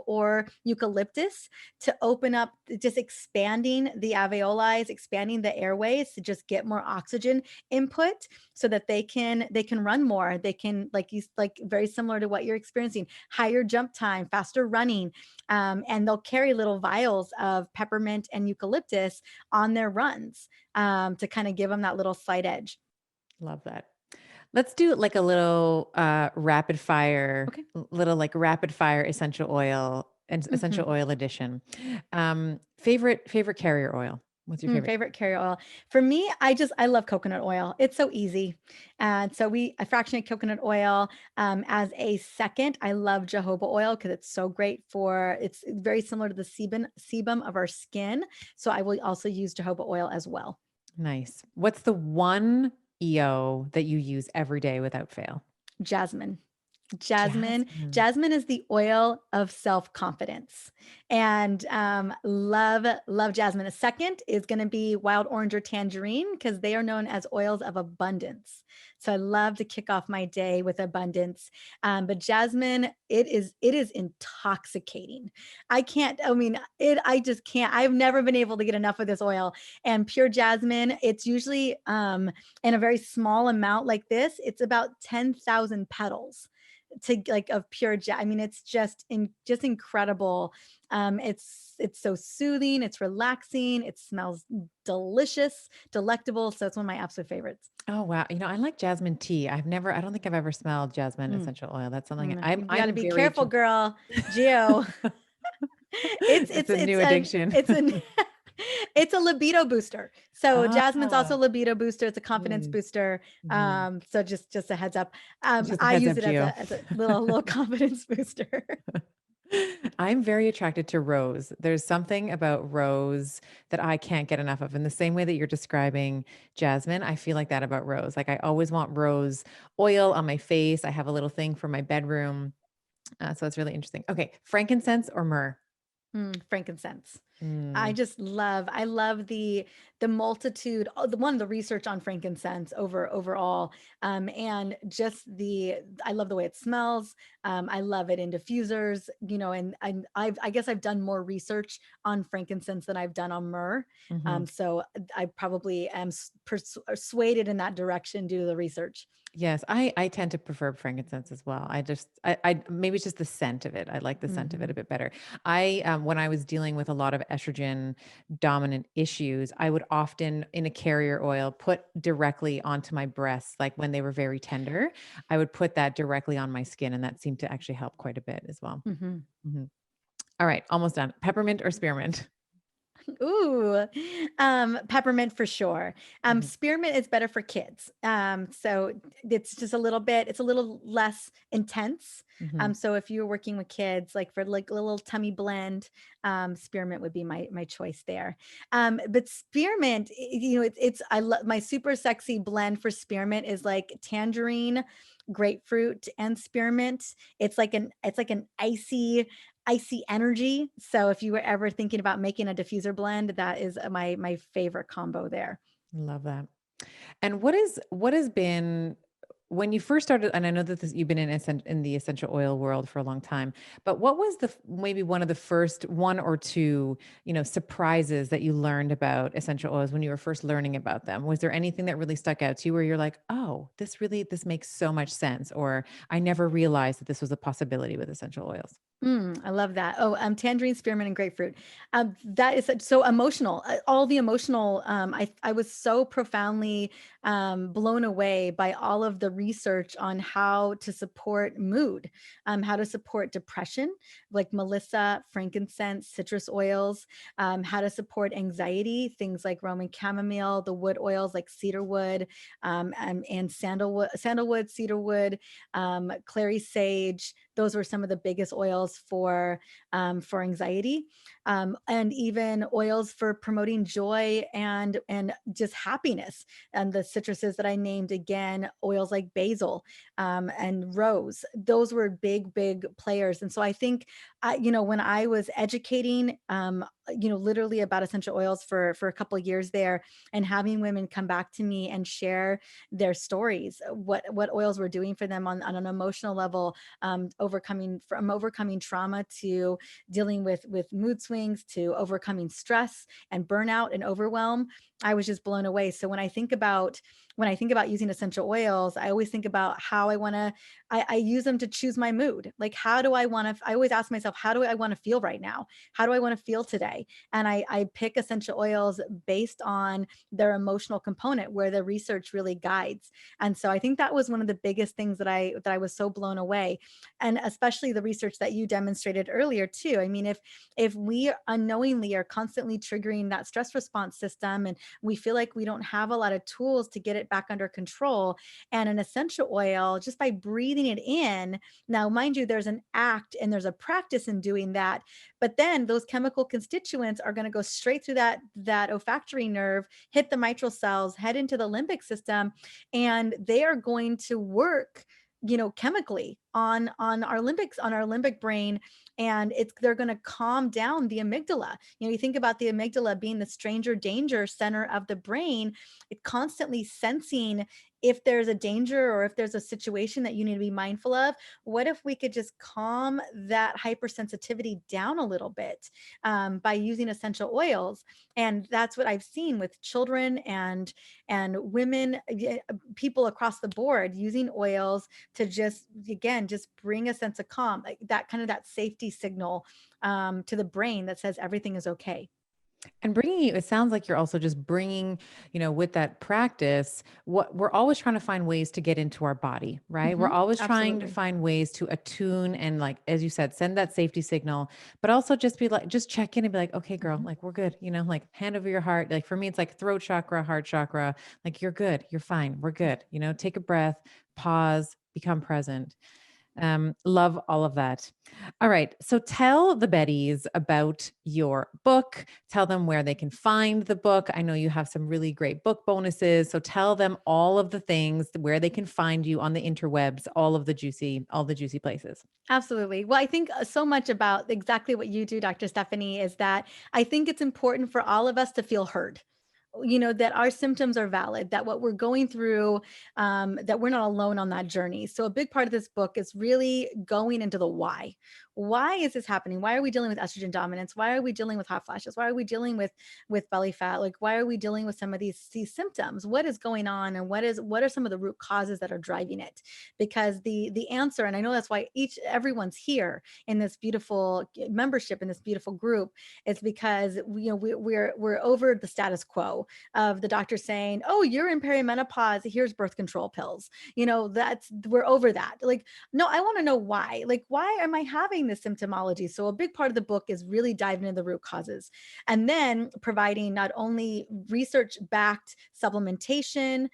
or eucalyptus to open up, just expanding the alveoli, expanding the airways to just get more oxygen input, so that they can run more. They can, like very similar to what you're experiencing, higher jump time, faster running, and they'll carry little vials of peppermint and eucalyptus on their runs, to kind of give them that little slight edge. Love that. Let's do like a little rapid fire, Okay. little like rapid fire essential oil and essential Mhm. oil edition. Favorite carrier oil. What's your favorite? Favorite carrier oil. For me, I love coconut oil. It's so easy. And so I fractionate coconut oil. As a second, I love jojoba oil because it's so great it's very similar to the sebum of our skin. So I will also use jojoba oil as well. Nice. What's the one EO that you use every day without fail? Jasmine. Jasmine. Jasmine. Jasmine is the oil of self-confidence. And love jasmine. A second is going to be wild orange or tangerine because they are known as oils of abundance. So I love to kick off my day with abundance. But jasmine, it is intoxicating. I can't. I mean, it. I just can't. I've never been able to get enough of this oil. And pure jasmine, it's usually in a very small amount like this. It's about 10,000 petals to like of pure I mean, it's just incredible. It's so soothing, it's relaxing, it smells delicious, delectable. So it's one of my absolute favorites. Oh, wow. I like jasmine tea. I don't think I've ever smelled jasmine Mm, essential oil. That's something I'm, you got to I'm be very, careful, girl. Geo. it's it's it's a it's new an addiction. it's an it's a libido booster. So jasmine's also Ah, a libido booster. It's a confidence mm, booster. mhm. So just a heads up. Just a I heads use up, it as Gio. a little confidence booster. I'm very attracted to rose. There's something about rose that I can't get enough of. In the same way that you're describing jasmine, I feel like that about rose. Like I always want rose oil on my face. I have a little thing for my bedroom. So it's really interesting. Okay, frankincense or myrrh? Frankincense. Mm, I love the multitude, the research on frankincense overall, and just I love the way it smells. I love it in diffusers, and I guess I've done more research on frankincense than I've done on myrrh. mhm. So I probably am persuaded in that direction due to the research. Yes, I tend to prefer frankincense as well. I maybe it's just the scent of it. I like the scent of it a Hmm. bit better. When I was dealing with a lot of estrogen dominant issues, I would often in a carrier oil put directly onto my breasts, like when they were very tender, I would put that directly on my skin, and that seemed to actually help quite a bit as well. Hmm. Mhm. All right, almost done. Peppermint or spearmint? Ooh, peppermint for sure. Mhm, Spearmint is better for kids. So it's just it's a little less intense. mhm. So if you're working with kids, like for like a little tummy blend, spearmint would be my choice there. But spearmint, I love my super sexy blend for spearmint is like tangerine, grapefruit, and spearmint. It's like an icy energy. So if you were ever thinking about making a diffuser blend, that is my favorite combo there. Love that. And what has been when you first started, and I know that you've been in the essential oil world for a long time, but what was maybe one of the first one or two, surprises that you learned about essential oils when you were first learning about them? Was there anything that really stuck out to you where you're like, "Oh, this makes so much sense," or "I never realized that this was a possibility with essential oils?" I love that. Oh, tangerine, spearmint, and grapefruit. That is so emotional. All the emotional. I was so profoundly blown away by all of the research on how to support mood, how to support depression, like Melissa, frankincense, citrus oils, how to support anxiety, things like Roman chamomile, the wood oils like cedarwood, and sandalwood, cedarwood, clary sage. Those were some of the biggest oils for anxiety, and even oils for promoting joy and just happiness. And the citruses that I named again, oils like basil, and rose, those were big players. And so I think, when I was educating, literally about essential oils for a couple of years there, and having women come back to me and share their stories, what oils were doing for them on an emotional level, overcoming trauma to dealing with mood swings to overcoming stress and burnout and overwhelm. I was just blown away. So when I think about using essential oils, I always think about how I use them to choose my mood. Like, how do I want to, I always ask myself, how do I want to feel right now? How do I want to feel today? And I pick essential oils based on their emotional component where the research really guides. And so I think that was one of the biggest things that I was so blown away. And especially the research that you demonstrated earlier too. I mean, if we unknowingly are constantly triggering that stress response system, and we feel like we don't have a lot of tools to get it back under control, and an essential oil, just by breathing it in, now mind you, there's an act and there's a practice in doing that, but then those chemical constituents are going to go straight through that olfactory nerve, hit the mitral cells, head into the limbic system, and they are going to work chemically on our limbic brain, and they're going to calm down the amygdala. You think about the amygdala being the stranger danger center of the brain. It constantly sensing if there's a danger or if there's a situation that you need to be mindful of. What if we could just calm that hypersensitivity down a little bit, by using essential oils? And that's what I've seen with children and women, people across the board, using oils to just, again, just bring a sense of calm, like that kind of that safety signal, to the brain that says everything is okay. And it sounds like you're also just bringing, with that practice, what we're always trying to find ways to get into our body, right? We're always trying to Absolutely. find ways to attune and, like, as you said, send that safety signal, but also just be like, just check in and be like, okay, girl, Mhm. like we're good, like hand over your heart. Like for me, it's like throat chakra, heart chakra, like you're good, you're fine, we're good, take a breath, pause, become present. Love all of that. All right. So tell the Bettys about your book. Tell them where they can find the book. I know you have some really great book bonuses. So tell them all of the things where they can find you on the interwebs, all the juicy places. Absolutely. Well, I think so much about exactly what you do, Dr. Stephanie, is that I think it's important for all of us to feel heard. That our symptoms are valid, that what we're going through, that we're not alone on that journey. So, a big part of this book is really going into the why. Why is this happening? Why are we dealing with estrogen dominance? Why are we dealing with hot flashes? Why are we dealing with belly fat? Like, why are we dealing with some of these symptoms? What is going on, and what are some of the root causes that are driving it? Because the answer, and I know that's why everyone's here in this beautiful membership in this beautiful group, is because we're over the status quo of the doctor saying, "Oh, you're in perimenopause. Here's birth control pills." That's, we're over that. Like, no, I want to know why. Like, why am I having this symptomology? So a big part of the book is really diving into the root causes, and then providing not only research-backed supplementation,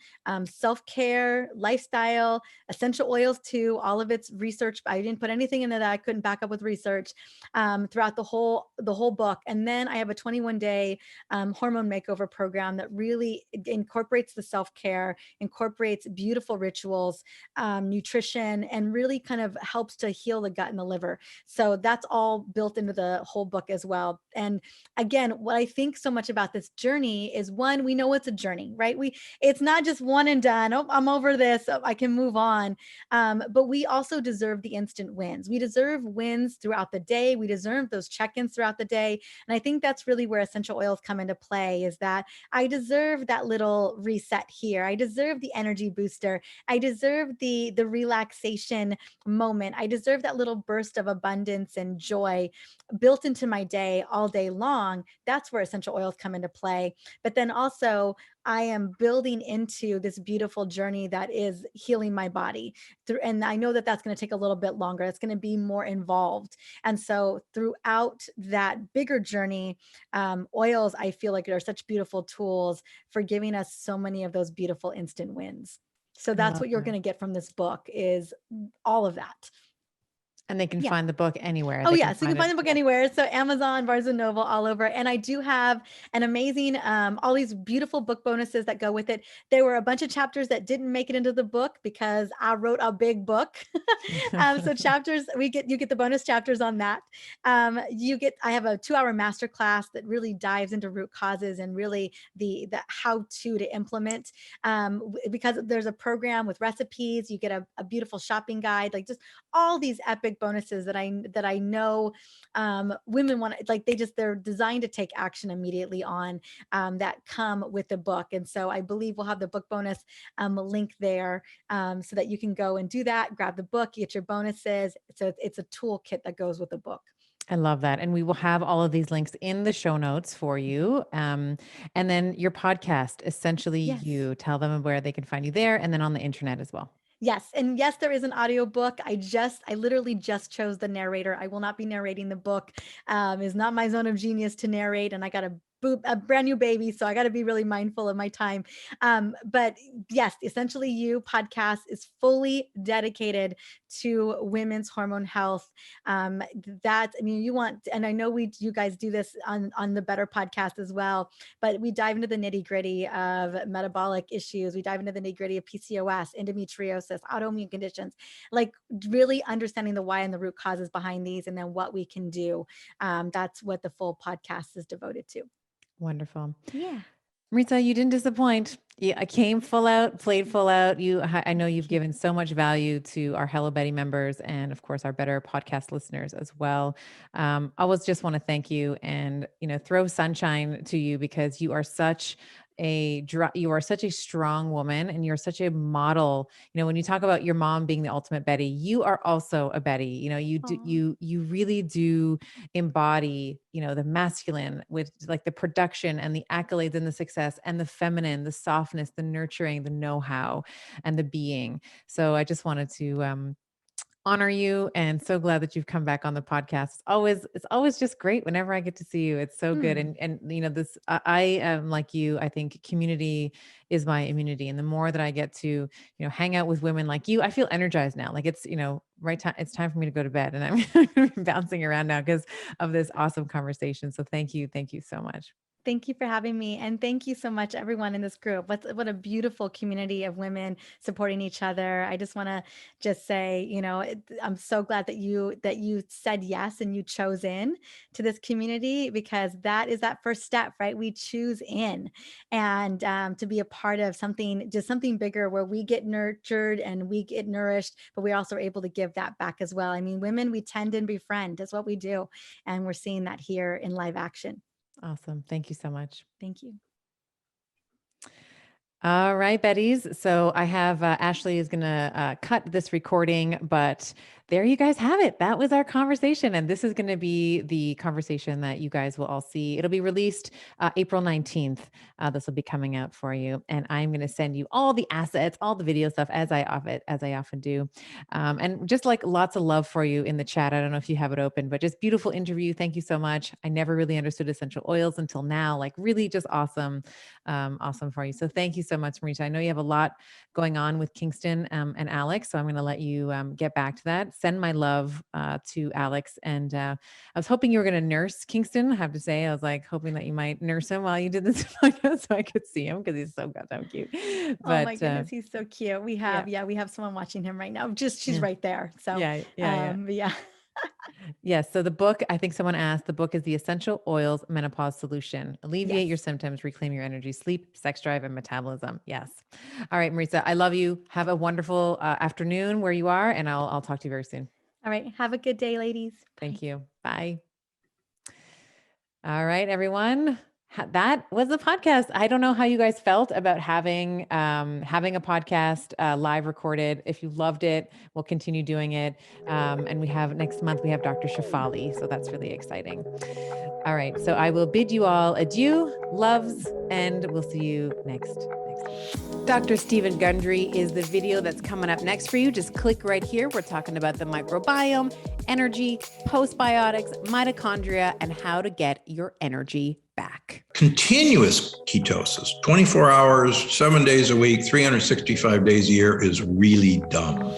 self-care, lifestyle, essential oils too. All of it's research. I didn't put anything in there that I couldn't back up with research, throughout the whole book. And then I have a 21-day hormone makeover program that really incorporates the self-care, incorporates beautiful rituals, nutrition, and really kind of helps to heal the gut and the liver. So that's all built into the whole book as well. And again, what I think so much about this journey is, one, we know it's a journey, right? It's not just one and done. Oh, I'm over this. Oh, I can move on. But we also deserve the instant wins. We deserve wins throughout the day. We deserve those check-ins throughout the day. And I think that's really where essential oils come into play, is that I deserve that little reset here. I deserve the energy booster. I deserve the relaxation moment. I deserve that little burst of abundance and joy built into my day all day long. That's where essential oils come into play. But then also, I am building into this beautiful journey that is healing my body. And I know that that's going to take a little bit longer. It's going to be more involved. And so throughout that bigger journey, oils, I feel like, are such beautiful tools for giving us so many of those beautiful instant wins. So I that's love what you're that. going to get from this book, is all of that. And they can Yeah. find the book anywhere. Oh, They yeah, can so you can find it. find the book Yeah. anywhere. So Amazon, Barnes& and Noble, all over, and I do have an amazing, all these beautiful book bonuses that go with it. There were a bunch of chapters that didn't make it into the book because I wrote a big book. So chapters, you get the bonus chapters on that. I have a 2-hour masterclass that really dives into root causes and really the how to implement, because there's a program with recipes. You get a beautiful shopping guide, like just all these epic bonuses that I know, women want, like, they're designed to take action immediately on, that come with the book. And so I believe we'll have the book bonus, link there, so that you can go and do that, grab the book, get your bonuses. So it's a toolkit that goes with the book. I love that. And we will have all of these links in the show notes for you. And then your podcast, essentially, Yes. you tell them where they can find you there and then on the internet as well. Yes, and yes, there is an audiobook. I literally just chose the narrator. I will not be narrating the book. It's not my zone of genius to narrate, and I got a a brand new baby. So I got to be really mindful of my time. But yes, Essentially You podcast is fully dedicated to women's hormone health. You want, and I know you guys do this on the Better podcast as well, but we dive into the nitty gritty of metabolic issues. We dive into the nitty gritty of PCOS, endometriosis, autoimmune conditions, like really understanding the why and the root causes behind these, and then what we can do. That's what the full podcast is devoted to. Wonderful. Yeah. Mariza, you didn't disappoint. I came full out, played full out. I know you've given so much value to our Hello Betty members and, of course, our Better podcast listeners as well. I always just want to thank you and throw sunshine to you, because you are such a strong woman, and you're such a model. When you talk about your mom being the ultimate Betty, you are also a Betty. You really do embody the masculine with like the production and the accolades and the success, and the feminine, the softness, the nurturing, the know-how, and the being. So I just wanted to honor you, and so glad that you've come back on the podcast. It's always just great whenever I get to see you. It's so good. And this, I am like you. I think community is my immunity. And the more that I get to, hang out with women like you, I feel energized now. Like it's, right time. It's time for me to go to bed, and I'm bouncing around now because of this awesome conversation. So thank you. Thank you so much. Thank you for having me. And thank you so much, everyone in this group. What a beautiful community of women supporting each other. I just want to say, I'm so glad that you said yes and you chose in to this community, because that is that first step, right? We choose in, and to be a part of something bigger, where we get nurtured and we get nourished, but we also are able to give that back as well. I mean, women, we tend and befriend. That's what we do. And we're seeing that here in live action. Awesome. Thank you so much. Thank you. All right, Betties. So I have Ashley is going to cut this recording, but there you guys have it. That was our conversation. And this is going to be the conversation that you guys will all see. It'll be released April 19th. This will be coming out for you. And I'm going to send you all the assets, all the video stuff, as I often do. And just like lots of love for you in the chat. I don't know if you have it open, but just beautiful interview. Thank you so much. I never really understood essential oils until now. Like really just awesome. Awesome for you. So thank you so much, Mariza. I know you have a lot going on with Kingston and Alex, so I'm going to let you get back to that. Send my love to Alex. And I was hoping you were going to nurse Kingston. I have to say, I was like hoping that you might nurse him while you did this podcast so I could see him, because he's so goddamn cute. But, oh my goodness, he's so cute. We have someone watching him right now. She's right there. So yeah. Yes. So the book, I think someone asked, the book is The Essential Oils Menopause Solution. Alleviate your symptoms, reclaim your energy, sleep, sex drive, and metabolism. Yes. All right, Mariza, I love you. Have a wonderful afternoon where you are, and I'll talk to you very soon. All right. Have a good day, ladies. Thank you. Bye. All right, everyone. That was the podcast. I don't know how you guys felt about having a podcast live recorded. If you loved it, we'll continue doing it. And next month, we have Dr. Shafali. So that's really exciting. All right. So I will bid you all adieu, loves, and we'll see you next week. Dr. Stephen Gundry is the video that's coming up next for you. Just click right here. We're talking about the microbiome, energy, postbiotics, mitochondria, and how to get your energy back. Continuous ketosis, 24 hours, 7 days a week, 365 days a year is really dumb.